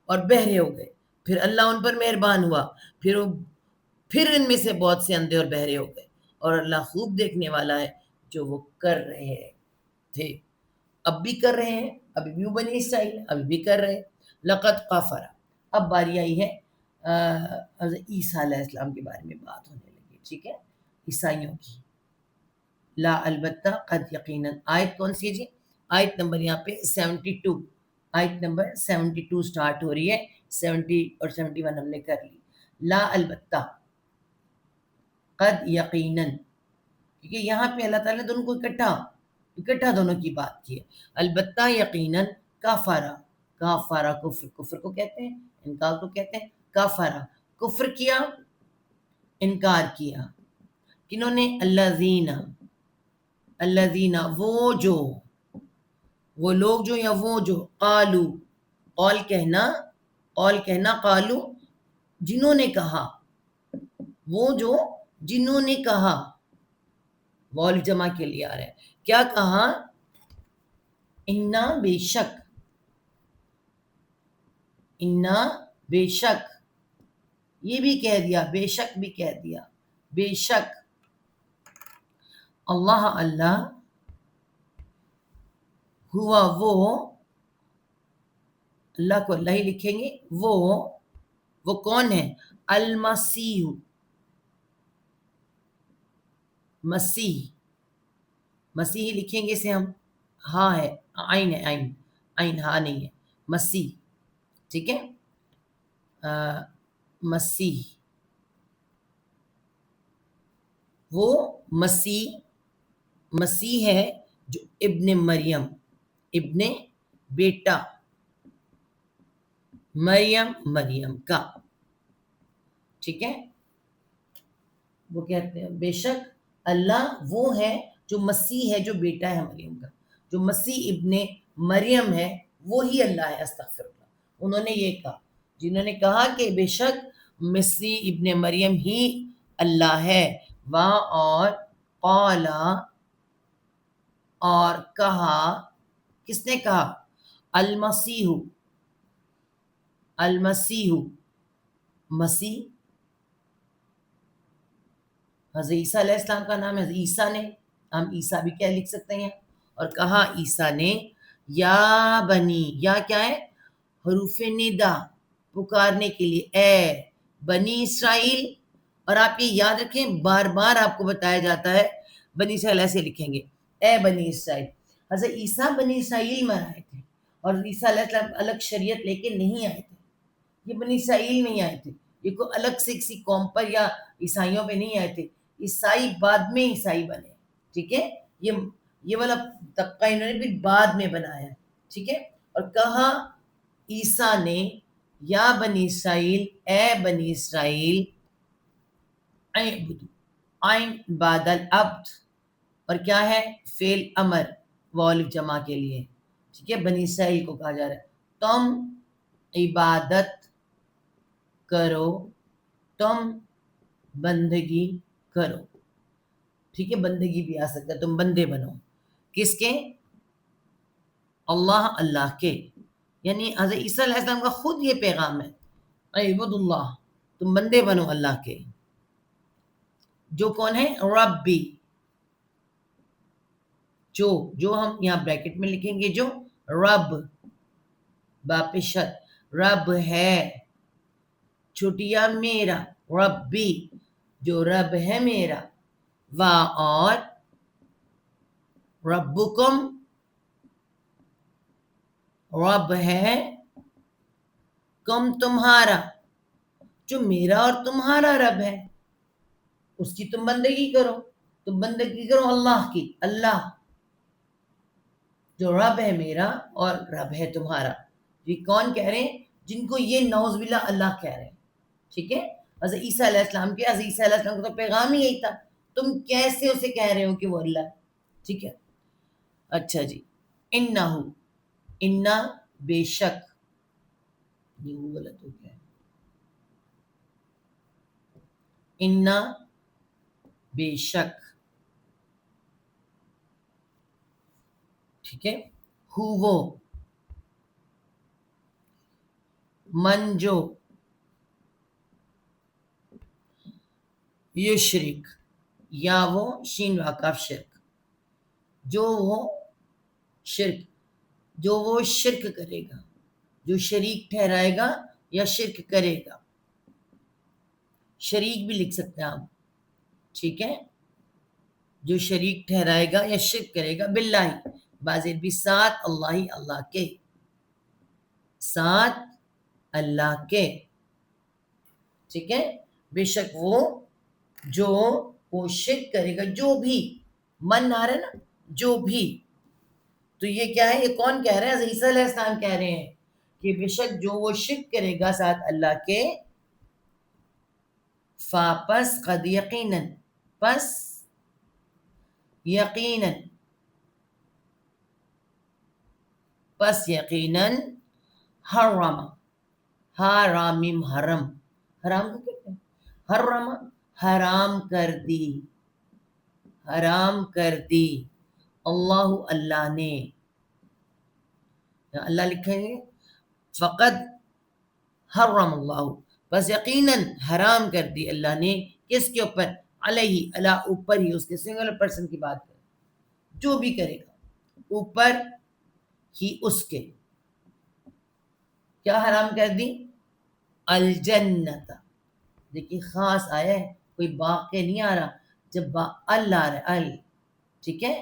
اور بہرے ہو گئے، پھر اللہ ان پر مہربان ہوا، پھر ان میں سے بہت سے اندھے اور بہرے ہو گئے، اور اللہ خوب دیکھنے والا ہے جو وہ کر رہے تھے، اب بھی کر رہے ہیں، ابھی بھی وہ بنی اسرائیل ابھی بھی کر رہے ہیں۔ لقد کفر، اب باری آئی ہے حضرت عیسیٰ علیہ السلام کے بارے میں بات ہونے لگی، ٹھیک ہے، عیسائیوں کی۔ لا البتہ، قد یقیناً، آیت کون سی ہے جی؟ آیت نمبر یہاں پہ 72، آیت نمبر 72 سٹارٹ ہو رہی ہے، 70 اور 71 ہم نے کر لی۔ لا البتہ، قد یقیناً، کیونکہ یہاں پہ اللہ تعالیٰ نے دونوں کو اکٹھا دونوں کی بات کی ہے۔ البتہ یقیناً، کافرہ، کفر کو کہتے ہیں، انکار کو کہتے ہیں، کافرہ، کفر کیا، انکار کیا، کنہوں نے؟ الذین، وہ لوگ جو، یا وہ جو، قالو، قول کہنا، قالو، جنہوں نے کہا، وہ جو جنہوں نے کہا، وال جمع کے لیے آ رہا ہے، کیا کہا؟ انا، بے شک، یہ بھی کہہ دیا، بے شک بھی کہہ دیا، بے شک اللہ، ہوا وہ، اللہ کو اللہ ہی لکھیں گے، وہ کون ہے؟ المسیح، مسیح، مسیح لکھیں گے اسے ہم، ہاں ہے، عین ہے، عین، عین ہاں نہیں ہے، مسیح، ٹھیک ہے، مسیح، وہ مسیح، مسیح ہے جو ابن مریم، ابن بیٹا مریم، مریم کا، ٹھیک ہے، وہ کہتے ہیں بے شک اللہ وہ ہے جو مسیح ہے جو بیٹا ہے مریم کا، جو مسیح ابن مریم ہے وہی اللہ ہے، استغفر اللہ، انہوں نے یہ کہا، جنہوں نے کہا کہ بے شک مسیح ابن مریم ہی اللہ ہے، وہاں اور قالا، اور کہا، کس نے کہا؟ المسیح، المسیح، مسیح حضرت عیسیٰ علیہ السلام کا نام ہے، حضرت عیسیٰ نے، ہم عیسیٰ بھی کیا لکھ سکتے ہیں، اور کہا عیسیٰ نے یا بنی، یا کیا ہے؟ حروف ندا، پکارنے کے لیے، اے بنی اسرائیل، اور آپ یہ یاد رکھیں بار بار آپ کو بتایا جاتا ہے بنی اسرائیل ایسے لکھیں گے، اے بنی اسرائیل، حضرت عیسیٰ بنی اسرائیل میں آئے تھے، اور عیسیٰ علیہ السلام الگ شریعت لے کے نہیں آئے تھے، یہ بنی اسرائیل میں ہی آئے تھے، یہ کوئی الگ سے کسی قوم پر یا عیسائیوں پہ نہیں آئے تھے، عیسائی بعد میں عیسائی بنے، ٹھیک ہے، یہ والا طبقہ انہوں نے بھی بعد میں بنایا، ٹھیک ہے، اور کہا عیسیٰ نے یا بنی اسرائیل، اے بنی اسرائیل، اعبدوا، عین بعد العبد، اور کیا ہے؟ فعل امر، واو جمع کے لیے، ٹھیک ہے، بنی اسرائیل کو کہا جا رہا ہے تم عبادت کرو، تم بندگی کرو، ٹھیک ہے، بندگی بھی آ سکتا ہے، تم بندے بنو، کس کے؟ اللہ، اللہ کے، یعنی حضرت عیسیٰ علیہ السلام کا خود یہ پیغام ہے، اعبد اللہ، تم بندے بنو اللہ کے، جو کون ہے؟ ربی، جو ہم یہاں بریکٹ میں لکھیں گے، جو رب، باپشت، رب ہے، چھٹیا میرا، ربی، جو رب ہے میرا، اور ربکم، رب ہے، کم تمہارا، جو میرا اور تمہارا رب ہے، اس کی تم بندگی کرو، تم بندگی کرو اللہ کی، اللہ جو رب ہے میرا اور رب ہے تمہارا، یہ کون کہہ رہے ہیں؟ جن کو یہ نعوذ باللہ اللہ کہہ رہے ہیں، ٹھیک ہے، حضرت عیسیٰ علیہ السلام کے، حضرت عیسیٰ علیہ السلام کا تو پیغام ہی یہی تھا، تم کیسے اسے کہہ رہے ہو کہ وہ اللہ ہے، ٹھیک ہے، اچھا جی، انہو، انا، بے شک، یہ وہ غلط ہو گیا ہے، انا، بے شک، ٹھیک ہے، وہ، من جو، یشرک، یا وہ شین واقف شرک، جو وہ شرک، جو وہ شرک کرے گا، جو شریک ٹھہرائے گا یا شرک کرے گا، شریک بھی لکھ سکتے ہیں آپ، ٹھیک ہے، جو شریک ٹھہرائے گا یا شرک کرے گا، باللہ، بازر بھی ساتھ اللہ، اللہ کے ساتھ، اللہ کے، ٹھیک ہے، بے شک جو وہ شرک کرے گا، جو بھی، من آ رہا ہے نا، جو بھی، تو یہ کیا ہے؟ یہ کون کہہ رہے ہیں؟ حضرت عیسیٰ علیہ السلام کہہ رہے ہیں کہ بے شک جو وہ شرک کرے گا ساتھ اللہ کے، پس قد یقیناً، پس یقیناً، پس یقیناً، حرم، حرامیم، حرم، حرام کو کہتے ہیں، حرم، حرام کر دی، حرام کر دی، اللہ، اللہ نے، اللہ لکھیں گے، فقد حرم اللہ، بس یقیناً حرام کر دی اللہ نے، کس کے اوپر؟ علیہ، اللہ اوپر ہی، اس کے سنگل پرسن کی بات کریں، جو بھی کرے گا اوپر ہی اس کے، کیا حرام کر دی؟ الجنت، دیکھیے خاص آیا ہے، کوئی باق کے نہیں آ رہا، جب ال آ رہا ہے، ال، ٹھیک ہے،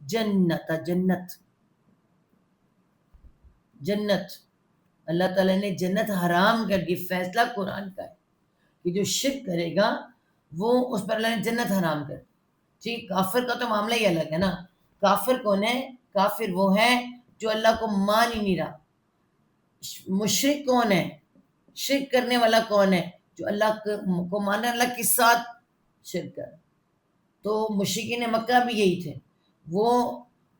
جنت جنت جنت اللہ تعالیٰ نے جنت حرام کر دی. فیصلہ قرآن کا ہے کہ جو شرک کرے گا وہ اس پر اللہ نے جنت حرام کر دی. ٹھیک, کافر کا تو معاملہ ہی الگ ہے نا. کافر کون ہے؟ کافر وہ ہے جو اللہ کو مان ہی نہیں رہا. مشرک کون ہے؟ شرک کرنے والا کون ہے؟ جو اللہ کو مانے, اللہ کے ساتھ شرک کر. تو مشرکین مکہ بھی یہی تھے, وہ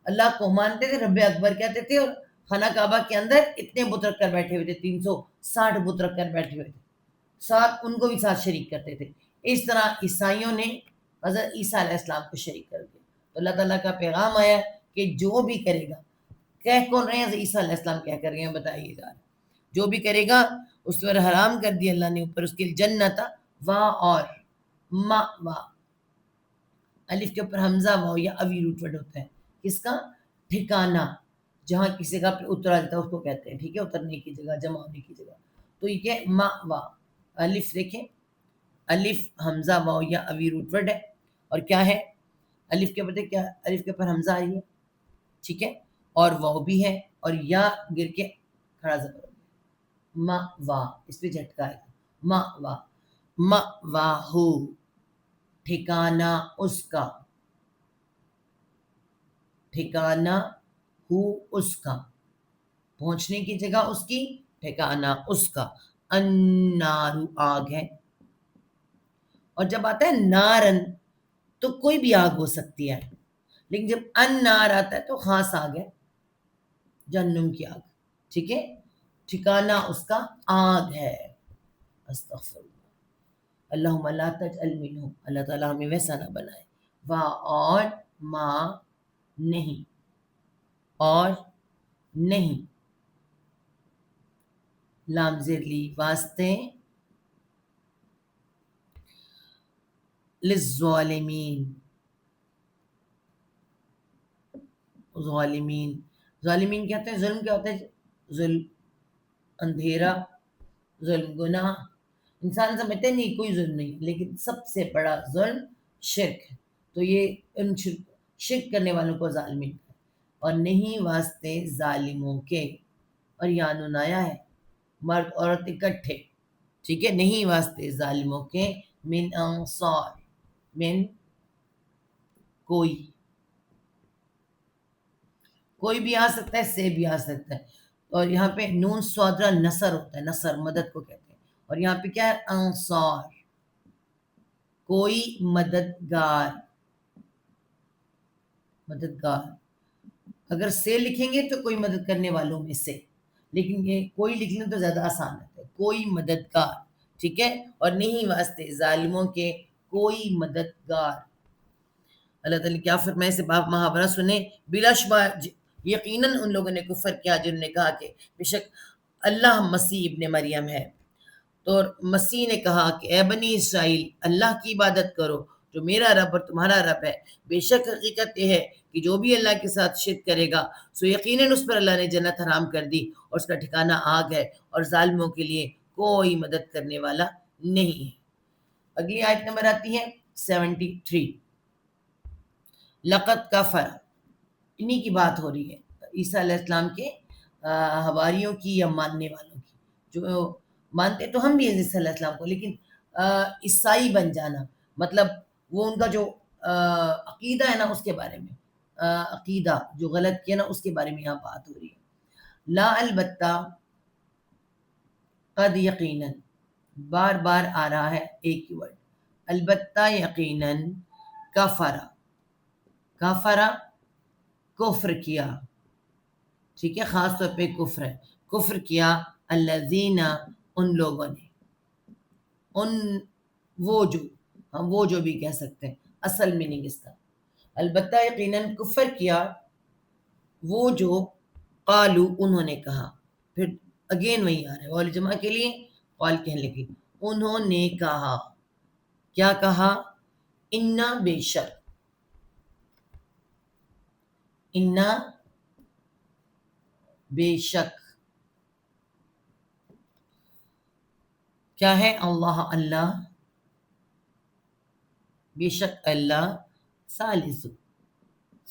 اللہ کو مانتے تھے, رب اکبر کہتے تھے, اور خانہ کعبہ کے اندر اتنے بت رکھ کر بیٹھے ہوئے تھے, 360 بت رکھ کر بیٹھے ہوئے تھے, ساتھ ان کو بھی ساتھ شریک کرتے تھے. اس طرح عیسائیوں نے حضرت عیسیٰ علیہ السلام کو شریک کر دیا. تو اللہ تعالیٰ کا پیغام آیا کہ جو بھی کرے گا, کہہ کون رہے ہیں؟ حضرت عیسیٰ علیہ السلام کیا کر رہے ہیں بتائیے گا. جو بھی کرے گا اس پر حرام کر دیا اللہ نے اوپر اس کے جنت وا اور ما وا. الف کے اوپر حمزہ واو یا اوی روٹ ورڈ ہوتا ہے. کس کا؟ ٹھکانہ. جہاں کسی کا اترا جاتا ہے اس کو کہتے ہیں, ٹھیک ہے, اترنے کی جگہ, جمع ہونے کی جگہ. تو یہ کیا ہے؟ ما وا. الف دیکھیں, الف حمزہ واو یا اوی روٹ ورڈ ہے. اور کیا ہے الف کے اوپر؟ کیا الف کے اوپر حمزہ آئی ہے, ٹھیک ہے, اور واو بھی ہے, اور یا گر کے کھڑا زبر. ما وا, اس پہ جھٹکا ہے. ما وا, ما وا ہو, ٹھکانہ اس کا, ٹھکانہ ہو اس کا, پہنچنے کی جگہ اس کی, ٹھکانہ اس کا. النار آگ ہے. اور جب آتا ہے نارن تو کوئی بھی آگ ہو سکتی ہے, لیکن جب النار آتا ہے تو خاص آگ ہے, جہنم کی آگ, ٹھیک ہے. ٹھکانہ اس کا آگ ہے. استغفر اللہ. اللہم لا تجعل منہم, اللہ تعالیٰ ہمیں ویسا نہ بنائے. وا اور ما نہیں, اور نہیں, لام زیر لی واسطے, للظالمین, ظالمین. ظالمین کیا ہوتا ہے؟ ظلم کیا ہوتا ہے؟ ظلم اندھیرا, ظلم گناہ. انسان سمجھتے ہیں نہیں کوئی ظلم نہیں, لیکن سب سے بڑا ظلم شرک ہے. تو یہ ان شرک کرنے والوں کو ظالمین ہے. اور نہیں واسطے ظالموں کے, اور یہاں نون آیا ہے, مرد عورت اکٹھے, ٹھیک ہے. نہیں واسطے ظالموں کے, من انصار, من کوئی بھی آ سکتا ہے, سے بھی آ سکتا ہے. اور یہاں پہ نون سوادرا نصر ہوتا ہے, نصر مدد کو کہتے ہیں. اور یہاں پہ کیا ہے؟ انصار, کوئی مددگار, مددگار. اگر سے لکھیں گے تو کوئی مدد کرنے والوں میں سے, لیکن یہ کوئی لکھ لیں تو زیادہ آسان رہتا ہے, کوئی مددگار, ٹھیک ہے. اور نہیں واسطے ظالموں کے کوئی مددگار. اللہ تعالیٰ کیا فرمائے سے باپ محاورہ سنیں. بلا شبہ یقیناً ان لوگوں نے کفر کیا جنہوں نے کہا کہ بے شک اللہ مسیح ابن مریم ہے. تو مسیح نے کہا کہ اے بنی اسرائیل, اللہ کی عبادت کرو جو میرا رب اور تمہارا رب ہے. بے شک حقیقت یہ ہے کہ جو بھی اللہ کے ساتھ شرک کرے گا سو یقیناً اس پر اللہ نے جنت حرام کر دی, اور اس کا ٹھکانہ آگ ہے, اور ظالموں کے لیے کوئی مدد کرنے والا نہیں ہے. اگلی آیت نمبر آتی ہے 73. لقد کفر, انہی کی بات ہو رہی ہے, عیسیٰ علیہ السلام کے حواریوں کی یا ماننے والوں کی. جو مانتے تو ہم بھی ہیں عیسیٰ علیہ السلام کو, لیکن عیسائی بن جانا مطلب وہ ان کا جو عقیدہ ہے نا اس کے بارے میں, عقیدہ جو غلط کیا نا اس کے بارے میں یہاں بات ہو رہی ہے. لا البتہ, قد یقیناً, بار بار آ رہا ہے ایک ہی ورڈ, البتہ یقیناً, کفرا, کفرا کفر کیا, ٹھیک ہے, خاص طور پہ کفر ہے, کفر کیا, الذین, ان لوگوں نے, ان وہ جو, ہم وہ جو بھی کہہ سکتے ہیں, اصل میننگ اس کا. البتہ یقیناً کفر کیا وہ جو, قالو انہوں نے کہا. پھر اگین وہی آ رہا ہے واؤل جمع کے لیے, قال کہنے لگی, انہوں نے کہا. کیا کہا؟ انا, بے شک, انا بے شک, کیا ہے؟ اللہ, اللہ, بے شک اللہ, ثالث,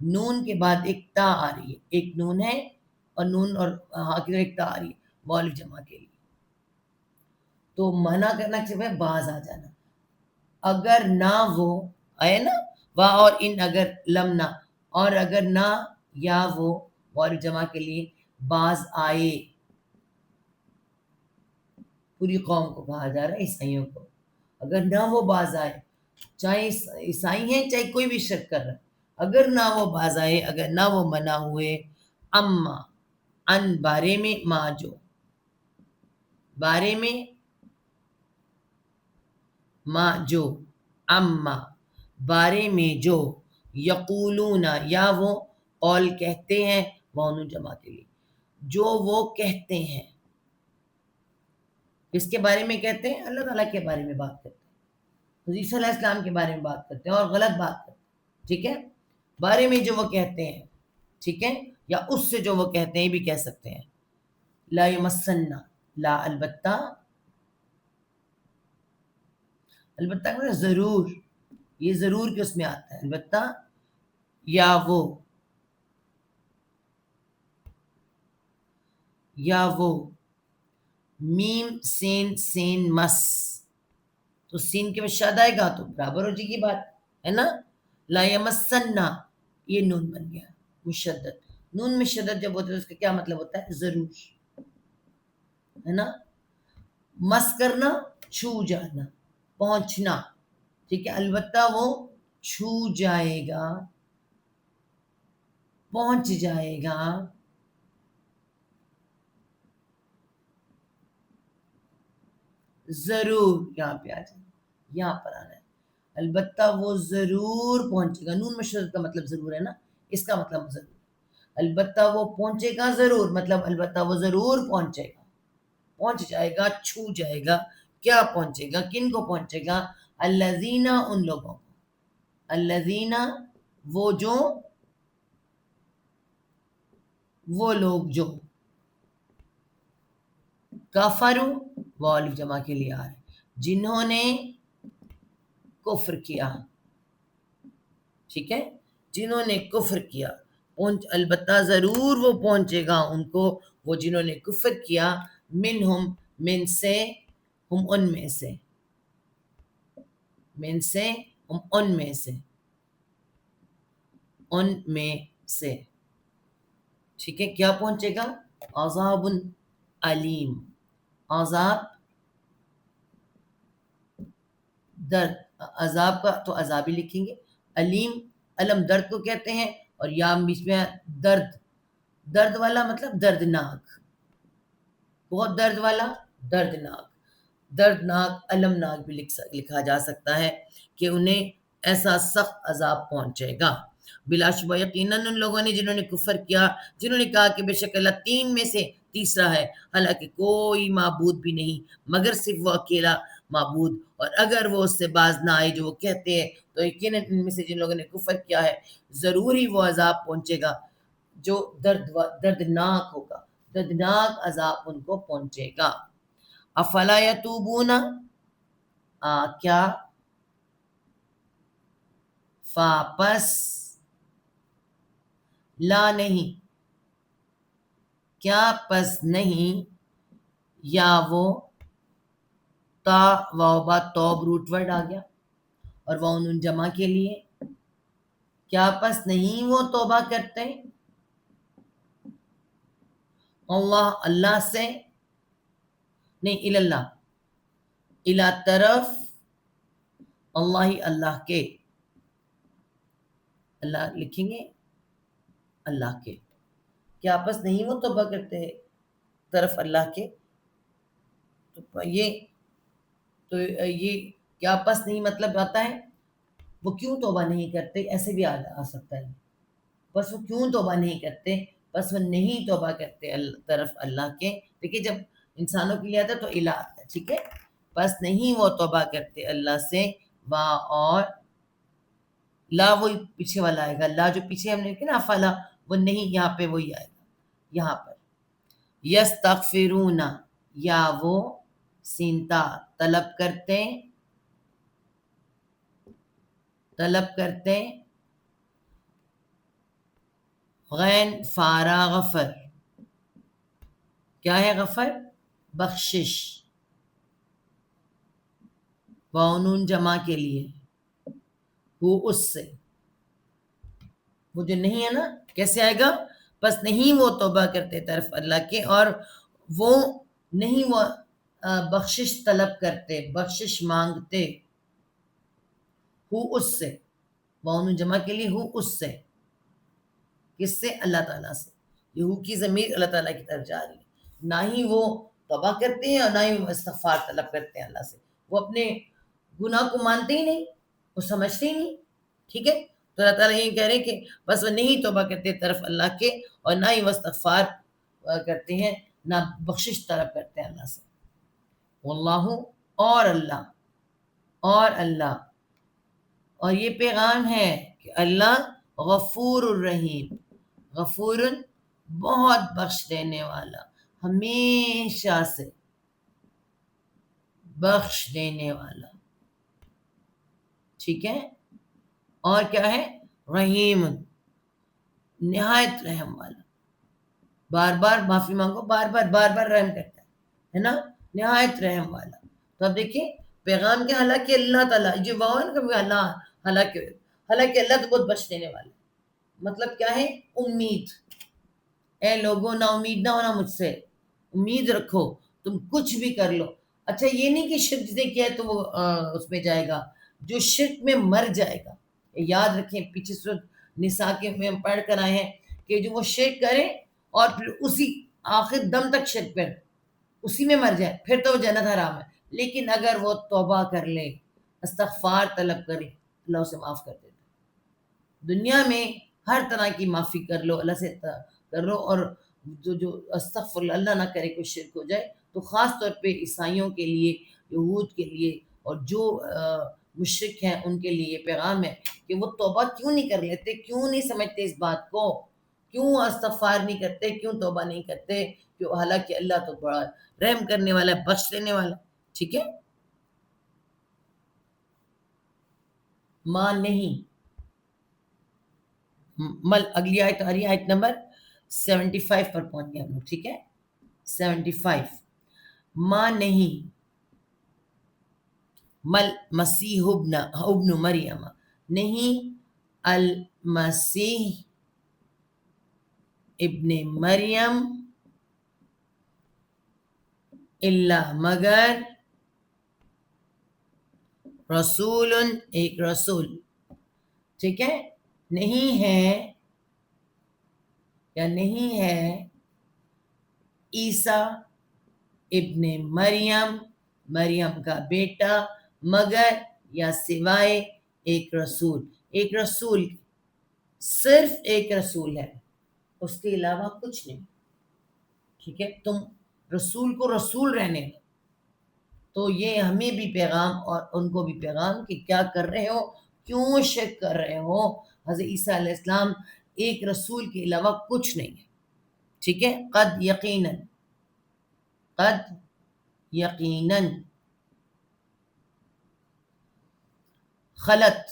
نون کے بعد ایک تا آ رہی ہے، ایک نون ہے اور نون اور ہاں کی ایک تا آ رہی ہے والف جمع کے لیے، تو منع کرنا صرف ہے باز آ جانا. اگر نہ وہ آئے نا، وا اور ان اگر لم نہ، اور اگر نہ یا وہ والف جمع کے لیے باز آئے. پوری قوم کو کہا جا رہا ہے، عیسائیوں کو. اگر نہ وہ باز آئے، چاہے عیسائی ہیں چاہے کوئی بھی شک کر رہا ہے، اگر نہ وہ باز آئے، اگر نہ وہ منع ہوئے، اما ان بارے میں، ما جو بارے میں، ما جو اما بارے میں جو یقولون یا وہ قول کہتے ہیں، وہ جمع کے لیے جو وہ کہتے ہیں. کس کے بارے میں کہتے ہیں؟ اللہ تعالیٰ کے بارے میں بات کرتے ہیں، حضور صلی اللہ علیہ السلام کے بارے میں بات کرتے ہیں اور غلط بات کرتے ہیں. ٹھیک ہے، بارے میں جو وہ کہتے ہیں، ٹھیک ہے، یا اس سے جو وہ کہتے ہیں بھی کہہ سکتے ہیں. لا یمسنا، لا البتہ، البتہ ضرور، یہ ضرور کے اس میں آتا ہے البتہ، یا وہ، یا وہ میم سین سین مس، تو سین کے بعد شد آئے گا تو برابر ہو جائے گی بات، ہے نا. لا یمسنا، یہ نون بن گیا مشدد. نون میں شدت جب ہوتا ہے اس کا کیا مطلب ہوتا ہے؟ ضرور، ہے نا. مس کرنا، چھو جانا، پہنچنا. ٹھیک ہے، البتہ وہ چھو جائے گا، پہنچ جائے گا. ضرور یہاں پہ آ جائے، یہاں پر آنا ہے. البتہ وہ ضرور پہنچے گا. نون مشدد کا مطلب ضرور ہے نا، اس کا مطلب ضرور. البتہ وہ پہنچے گا ضرور، مطلب البتہ وہ ضرور پہنچے گا، پہنچ جائے گا، چھو جائے گا. کیا پہنچے گا؟ کن کو پہنچے گا؟ الذین، ان لوگوں کو. الذین، وہ جو، وہ لوگ جو، کفروا، والف جمع کے لیے آ رہے، جنہوں نے کفر کیا. ٹھیک ہے، جنہوں نے کفر کیا. البتہ ضرور وہ پہنچے گا ان کو، وہ جنہوں نے کفر کیا. منہم، من سے، ہم ان میں سے، من سے، ہم ان میں سے، ان میں سے. ٹھیک ہے، کیا پہنچے گا؟ عذاب علیم، عذاب، درد. عذاب کا تو عذاب ہی لکھیں گے. علیم، علم درد کو کہتے ہیں، اور یا بیچ میں درد، درد والا مطلب دردناک، بہت درد والا، دردناک. دردناک، المناک بھی لکھا جا سکتا ہے کہ انہیں ایسا سخت عذاب پہنچے گا. بلا شبہ یقیناً ان لوگوں نے جنہوں نے کفر کیا، جنہوں نے کہا کہ بے شک اللہ تین میں سے تیسرا ہے، حالانکہ کوئی معبود بھی نہیں مگر صرف وہ اکیلا معبود. اور اگر وہ اس سے باز نہ آئے جو وہ کہتے ہیں، تو یقیناً ان میں سے جن لوگوں نے کفر کیا ہے ضرور ہی وہ عذاب پہنچے گا جو دردناک ہوگا، دردناک عذاب ان کو پہنچے گا. افلا یتوبون، کیا، پس، لا نہیں، کیا پس نہیں، یا وہ، تا واو با توب روٹ ورڈ آ گیا، اور وہ ان جمع کے لیے. کیا پس نہیں وہ توبہ کرتے اللہ، اللہ سے، نہیں اللہ، الا طرف، اللہ ہی اللہ کے، اللہ لکھیں گے اللہ کے. کیا آپس نہیں وہ توبہ کرتے طرف اللہ کے، تو یہ کیا آپس نہیں مطلب آتا ہے وہ کیوں توبہ نہیں کرتے، ایسے بھی آ سکتا ہے. بس وہ کیوں توبہ نہیں کرتے، بس وہ نہیں توبہ کرتے طرف اللہ کے. دیکھیے جب انسانوں کے لیے آتا ہے تو الہ آتا ہے. ٹھیک ہے، بس نہیں وہ توبہ کرتے اللہ سے. وا اور لا وہی پیچھے والا آئے گا، لا جو پیچھے ہم نے کہا نا فلا، وہ نہیں، یہاں پہ وہی آئے گا. یہاں پر یستغفرون، یا وہ سینتا طلب کرتے، طلب کرتے غین فارا غفر. کیا ہے غفر؟ بخشش. واو نون جمع کے لیے. وہ اس سے، وہ جو نہیں ہے نا کیسے آئے گا؟ بس نہیں وہ توبہ کرتے طرف اللہ کے، اور وہ نہیں وہ بخشش طلب کرتے، بخشش مانگتے. ہو اس سے، واؤن جمع کے لیے ہو اس سے. کس سے؟ اللہ تعالیٰ سے. یہ ہو کی ضمیر اللہ تعالیٰ کی طرف جا رہی ہے. نہ ہی وہ توبہ کرتے ہیں اور نہ ہی وہ استغفار طلب کرتے ہیں اللہ سے. وہ اپنے گناہ کو مانتے ہی نہیں، وہ سمجھتے ہی نہیں. ٹھیک ہے، تو اللہ تعالیٰ یہ کہہ رہے ہیں کہ بس وہ نہیں توبہ کرتے طرف اللہ کے، اور نہ ہی وہ استغفار کرتے ہیں، نہ بخشش طلب کرتے ہیں اللہ سے. واللہ، اور اللہ، اور اللہ، اور یہ پیغام ہے کہ اللہ غفور الرحیم، غفور بہت بخش دینے والا، ہمیشہ سے بخش دینے والا. ٹھیک ہے، اور کیا ہے؟ رحیم، نہایت رحم والا. بار بار معافی مانگو، بار بار رحم کرتا ہے نا، نہایت رحم والا. تو اب دیکھیں پیغام کے، حالانکہ اللہ تعالیٰ جو واو ہے نا کبھی اللہ، حالانکہ اللہ تو بہت بخش دینے والا. مطلب کیا ہے؟ امید. اے لوگوں نا امید نہ ہونا مجھ سے، امید رکھو، تم کچھ بھی کر لو. اچھا یہ نہیں کہ شرک جس نے کیا ہے تو وہ اس میں جائے گا، جو شرک میں مر جائے گا. یاد رکھیں پیچھے سورۃ نساء کے میں ہم پڑھ کر آئے ہیں کہ جو وہ شرک کرے اور پھر اسی آخر دم تک شرک پر اسی میں مر جائے، پھر تو وہ جنت حرام ہے. لیکن اگر وہ توبہ کر لے، استغفار طلب کرے، اللہ اسے معاف کر دیتا. دنیا میں ہر طرح کی معافی کر لو، اللہ سے کر لو، اور جو استغفر اللہ نہ کرے کوئی شرک ہو جائے. تو خاص طور پہ عیسائیوں کے لیے، یہود کے لیے، اور جو مشرک ہیں ان کے لیے یہ پیغام ہے کہ وہ توبہ کیوں نہیں کر لیتے، کیوں نہیں سمجھتے اس بات کو، کیوں استغفار نہیں کرتے، کیوں توبہ نہیں کرتے، کہ حالانکہ اللہ تو بڑا رحم کرنے والا ہے، بخش لینے والا. ٹھیک ہے، ماں نہیں. مل اگلی آیت آ رہی ہے، آیت نمبر 75 پر پہنچ گئے ہم لوگ. ٹھیک ہے، 75. ماں نہیں، مل مسیح ابن مریم، نہیں المسیح ابن مریم، اللہ مگر، رسول ایک رسول. ٹھیک ہے، نہیں ہے یا نہیں ہے عیسیٰ ابن مریم، مریم کا بیٹا، مگر یا سوائے ایک رسول. ایک رسول، صرف ایک رسول ہے، اس کے علاوہ کچھ نہیں. ٹھیک ہے، تم رسول کو رسول رہنے دو. تو یہ ہمیں بھی پیغام اور ان کو بھی پیغام کہ کیا کر رہے ہو، کیوں شک کر رہے ہو. حضرت عیسیٰ علیہ السلام ایک رسول کے علاوہ کچھ نہیں ہے. ٹھیک ہے، قد یقیناً، قد یقیناً، خلط،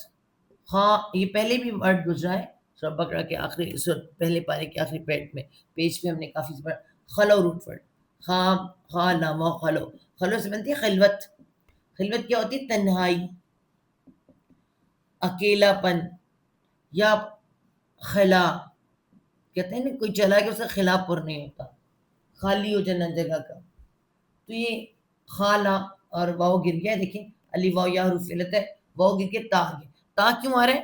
ہاں یہ پہلے بھی ورڈ گزرا ہے سورہ بقرہ کے آخری، پہلے پارے کے آخری پیج پہ ہم نے کافی پڑھا. خلو روٹ ورڈ، خام خا لام خلو، خلو سے بنتی ہے خلوت. خلوت کیا ہوتی ہے؟ تنہائی، اکیلا پن، یا خلا. کہتے ہیں نا کوئی چلا کہ اسے خلا پر نہیں ہوتا، خالی ہو جانا جگہ کا. تو یہ خالہ اور واؤ گر گیا، دیکھیں علی واؤ یا حروف علت ہے، واؤ گر کے تا گیا. تا کیوں آ رہا ہے؟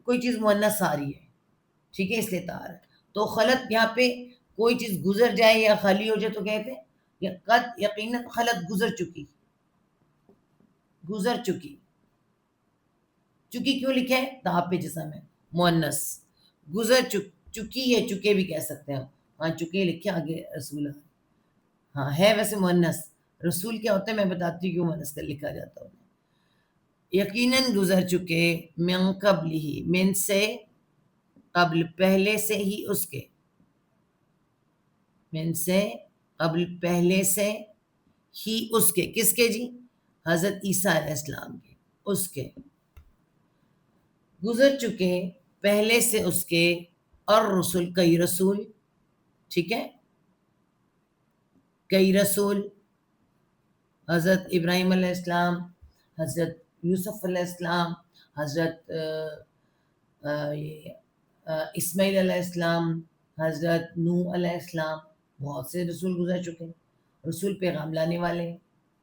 کوئی چیز مؤنث آ رہی ہے. ٹھیک ہے، اس لیے تا آ رہا ہے. تو خلط یہاں پہ کوئی چیز گزر جائے یا خالی ہو جائے تو کہتے ہیں یا قد یقیناً خلط، گزر چکی، گزر چکی. چکی کیوں لکھا ہے؟ تا پہ جسم ہے، مؤنث. گزر چکی ہے، چکے بھی کہہ سکتے ہیں. ہاں چکے لکھے آگے رسول. ہاں ہے ویسے مؤنث. رسول کیا ہوتا ہے میں بتاتی ہوں، کیوں مؤنث کا لکھا جاتا ہے. یقیناً گزر چکے، من قبل ہی، من سے قبل پہلے سے ہی اس کے، من سے قبل پہلے سے ہی اس کے، کس کے جی؟ حضرت عیسیٰ علیہ السلام کے، اس کے گزر چکے پہلے سے اس کے، اور رسول کئی رسول، ٹھیک ہے، کئی رسول، حضرت ابراہیم علیہ السلام، حضرت یوسف علیہ السلام، حضرت اسماعیل علیہ السلام، حضرت نوح علیہ السلام، بہت سے رسول گزر چکے ہیں۔ رسول پیغام لانے والے ہیں،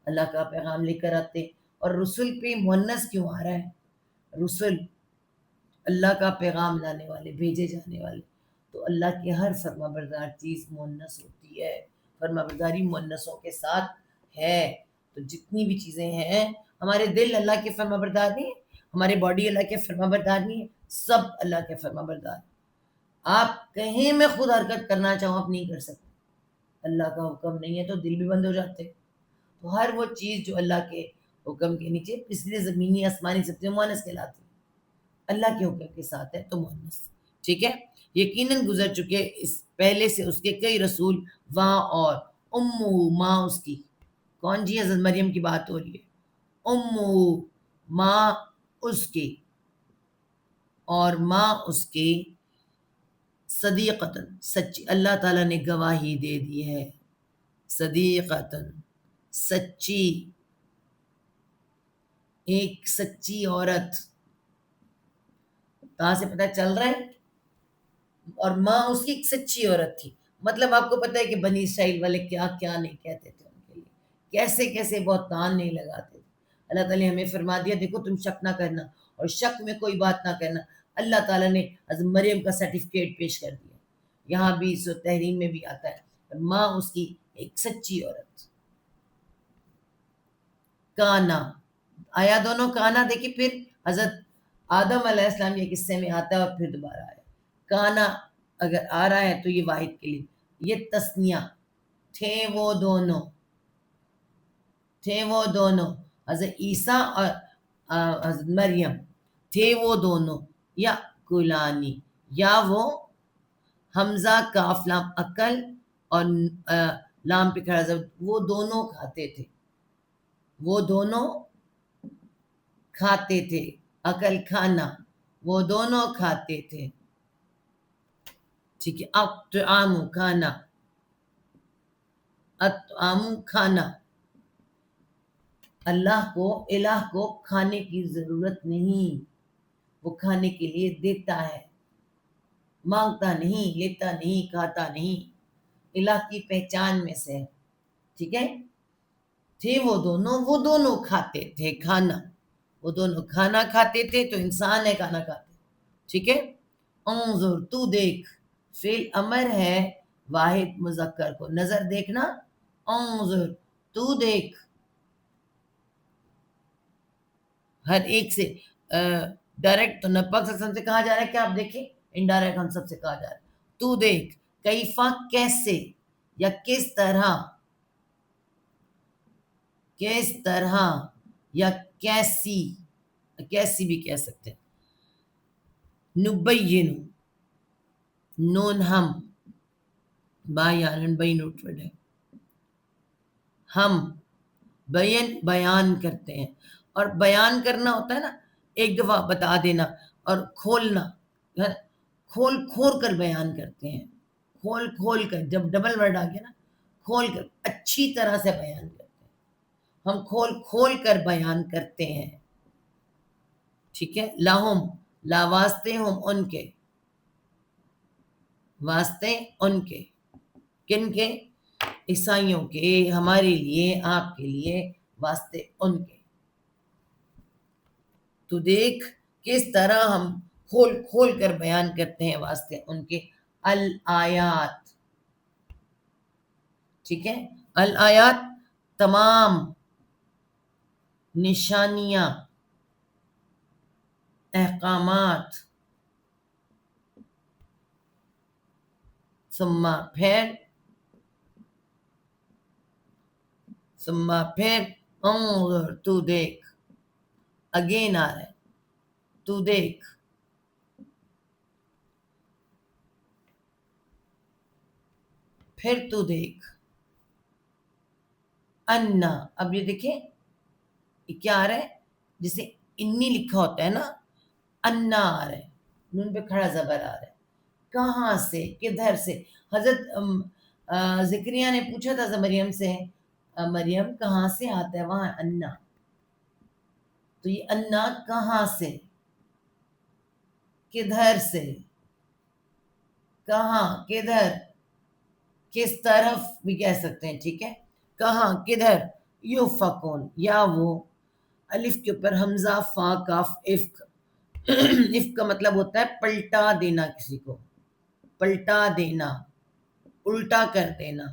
اللہ کا پیغام لے کر آتے ہیں۔ اور رسول پہ مؤنث کیوں آ رہا ہے؟ رسول اللہ کا پیغام لانے والے، بھیجے جانے والے، تو اللہ کی ہر فرما بردار چیز مؤنث ہوتی ہے، فرما برداری مؤنثوں کے ساتھ ہے۔ تو جتنی بھی چیزیں ہیں، ہمارے دل اللہ کے فرما بردار نہیں ہیں، ہمارے باڈی اللہ کے فرما بردار نہیں ہے، سب اللہ کے فرما بردار۔ آپ کہیں میں خود حرکت کرنا چاہوں، آپ نہیں کر سکتے، اللہ کا حکم نہیں ہے تو دل بھی بند ہو جاتے۔ تو ہر وہ چیز جو اللہ کے حکم کے نیچے، اس لیے زمینی آسمانی سب سے مؤنث کہلاتی ہے، اللہ کے حکم کے ساتھ ہے تو مؤنث، ٹھیک ہے۔ یقیناً گزر چکے اس پہلے سے اس کے کئی رسول، وہاں اور امہ، ماں اس کی، کون جی؟ حضرت مریم کی بات ہو رہی ہے۔ امہ، ماں اس کی، اور ماں اس کی صدیقتاً، سچی، اللہ تعالیٰ نے گواہی دے دی ہے، صدیقتاً، سچی، ایک سچی عورت، کہاں سے پتہ چل رہا ہے؟ اور ماں اس کی ایک سچی عورت تھی۔ مطلب آپ کو پتہ ہے کہ بنی اسرائیل والے کیا کیا نہیں کہتے تھے ان کے لیے، کیسے کیسے بہتان نہیں لگاتے تھے۔ اللہ تعالیٰ نے ہمیں فرما دیا دیکھو تم شک نہ کرنا، اور شک میں کوئی بات نہ کرنا۔ اللہ تعالیٰ نے حضرت مریم کا سرٹیفکیٹ پیش کر دیا، یہاں بھی سورۃ تحریم میں بھی آتا ہے، ماں اس کی ایک سچی عورت۔ کانا، آیا دونوں کانا، دیکھیے پھر حضرت آدم علیہ السلام یہ قصے میں آتا ہے اور پھر دوبارہ آیا۔ کانا اگر آ رہا ہے تو یہ واحد کے لیے، یہ تسنیہ، تھے وہ دونوں، تھے وہ دونوں، حضرت عیسیٰ اور حضرت مریم، تھے وہ دونوں، یا کلانی، یا وہ حمزہ کاف لام عقل اور لام پہ کھڑا زبر، وہ دونوں کھاتے تھے، وہ دونوں کھاتے تھے، عقل کھانا، وہ دونوں کھاتے تھے، ٹھیک ہے۔ اطعام کھانا، اطعام کھانا، اللہ کو، الہ کو کھانے کی ضرورت نہیں، وہ کھانے کے لیے دیتا ہے، مانگتا نہیں، لیتا نہیں، کھاتا نہیں، الہ کی پہچان میں سے، ٹھیک ہے۔ تھے وہ دونوں کھاتے تھے کھانا، وہ دونوں کھانا کھاتے تھے، تو انسان ہے کھانا کھاتے، ٹھیک ہے۔ انظر، تو دیکھ، فعل امر ہے واحد مذکر کو، نظر دیکھنا، انظر، تو دیکھ، ہر ایک سے ڈائریکٹ تو نبی پاک صلی اللہ علیہ وسلم سے کہا جا رہا ہے کہ آپ دیکھیں، انڈائریکٹ ہم سب سے کہا جا رہا ہے، تو دیکھ، کیفا کیسے، یا کس طرح، کس طرح، یا کیسی، کیسی بھی کہہ سکتے ہیں۔ نبین، نون ہم، بیان، بین روٹ ورڈ ہے، ہم بیان کرتے ہیں، اور بیان کرنا ہوتا ہے نا، ایک دفعہ بتا دینا، اور کھولنا، کھول کھول کر بیان کرتے ہیں، کھول کھول کر، جب ڈبل ورڈ آ گیا نا، کھول کر، اچھی طرح سے بیان کرتے ہیں، ہم کھول کھول کر بیان کرتے ہیں، ٹھیک ہے۔ لاہم، لا واسطے ہم ان کے، واسطے ان کے، کن کے؟ عیسائیوں کے، ہمارے لیے، آپ کے لیے، واسطے ان کے، تو دیکھ کس طرح ہم کھول کھول کر بیان کرتے ہیں واسطے ان کے، الآیات، ٹھیک ہے۔ الآیات، تمام نشانیاں، احکامات، ثم پھر انظر، تو دیکھ، اگین آ رہا ہے، تو دیکھ، پھر تو دیکھ، انا، اب یہ دیکھیں یہ کیا آ رہا ہے، جسے انی لکھا ہوتا ہے نا، انا آ رہا ہے، نون پہ کھڑا زبر آ رہا ہے، کہاں سے، کدھر سے. حضرت زکریا نے پوچھا تھا مریم سے، مریم کہاں سے آتا ہے وہاں انا، تو یہ انا کہاں سے، کدھر سے، کہاں، کدھر، کس طرف بھی کہہ سکتے ہیں، ٹھیک ہے. کہاں، کدھر. یوفکون، یا وہ، الف کے اوپر حمزہ، فا کاف افک. افک کا مطلب ہوتا ہے پلٹا دینا، کسی کو پلٹا دینا، الٹا کر دینا،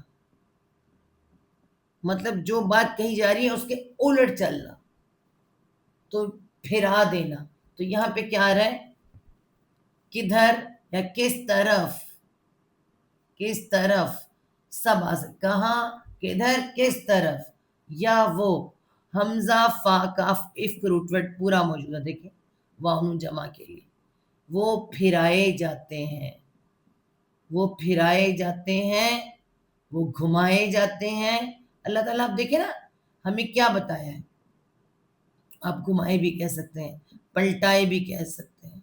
مطلب جو بات کہی جا رہی ہے اس کے الٹ چلنا، تو پھرا دینا. تو یہاں پہ کیا آ رہا ہے، کدھر یا کس طرف، کس طرف. سب آ سکتے، کہاں، کدھر، کس طرف. یا وہ، حمزہ فا کاف افک روٹ ورڈ پورا موجود ہے، دیکھیں واؤن جمع کے لیے. وہ پھرائے جاتے ہیں، وہ پھرائے جاتے ہیں، وہ گھمائے جاتے ہیں. اللہ تعالیٰ آپ دیکھیں نا ہمیں کیا بتایا ہے، آپ گھمائے بھی کہہ سکتے ہیں، پلٹائے بھی کہہ سکتے ہیں،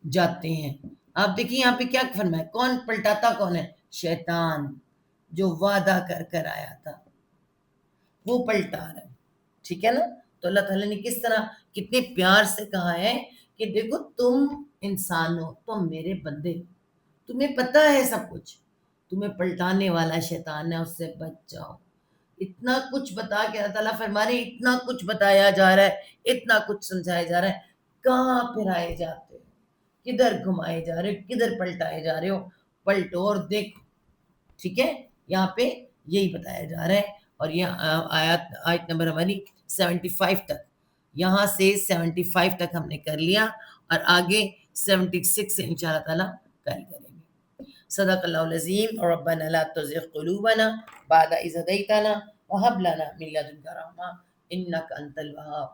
جاتے ہیں. آپ دیکھیں یہاں پہ کیا فرمایا، کون پلٹاتا کون ہے، شیطان جو وعدہ کر کر آیا تھا وہ پلٹا رہا ہے. ٹھیک ہے نا. تو اللہ تعالیٰ نے کس طرح کتنے پیار سے کہا ہے کہ دیکھو تم انسان ہو، تم میرے بندے، تمہیں پتہ ہے سب کچھ، تمہیں پلٹانے والا شیطان ہے، اس سے بچ جاؤ. اتنا کچھ بتا کے اللہ تعالیٰ فرما رہے اتنا کچھ بتایا جا رہا ہے، اتنا کچھ سمجھایا جا رہا ہے، کہاں پھرائے جاتے ہو، کدھر گھمائے جا رہے ہو، کدھر پلٹائے جا رہے ہو، پلٹو اور دیکھو. ٹھیک ہے، یہاں پہ یہی بتایا جا رہا ہے. اور یہ آیت نمبر ہماری 75 تک، یہاں سے 75 تک ہم نے کر لیا، اور آگے 76 سے انشاءاللہ تعالیٰ کل کریں گے. صدق اللہ العظیم. اور ربنا لا تزغ قلوبنا بعد إذ هديتنا وهب لنا من لدنك رحمة إنك أنت الوهاب.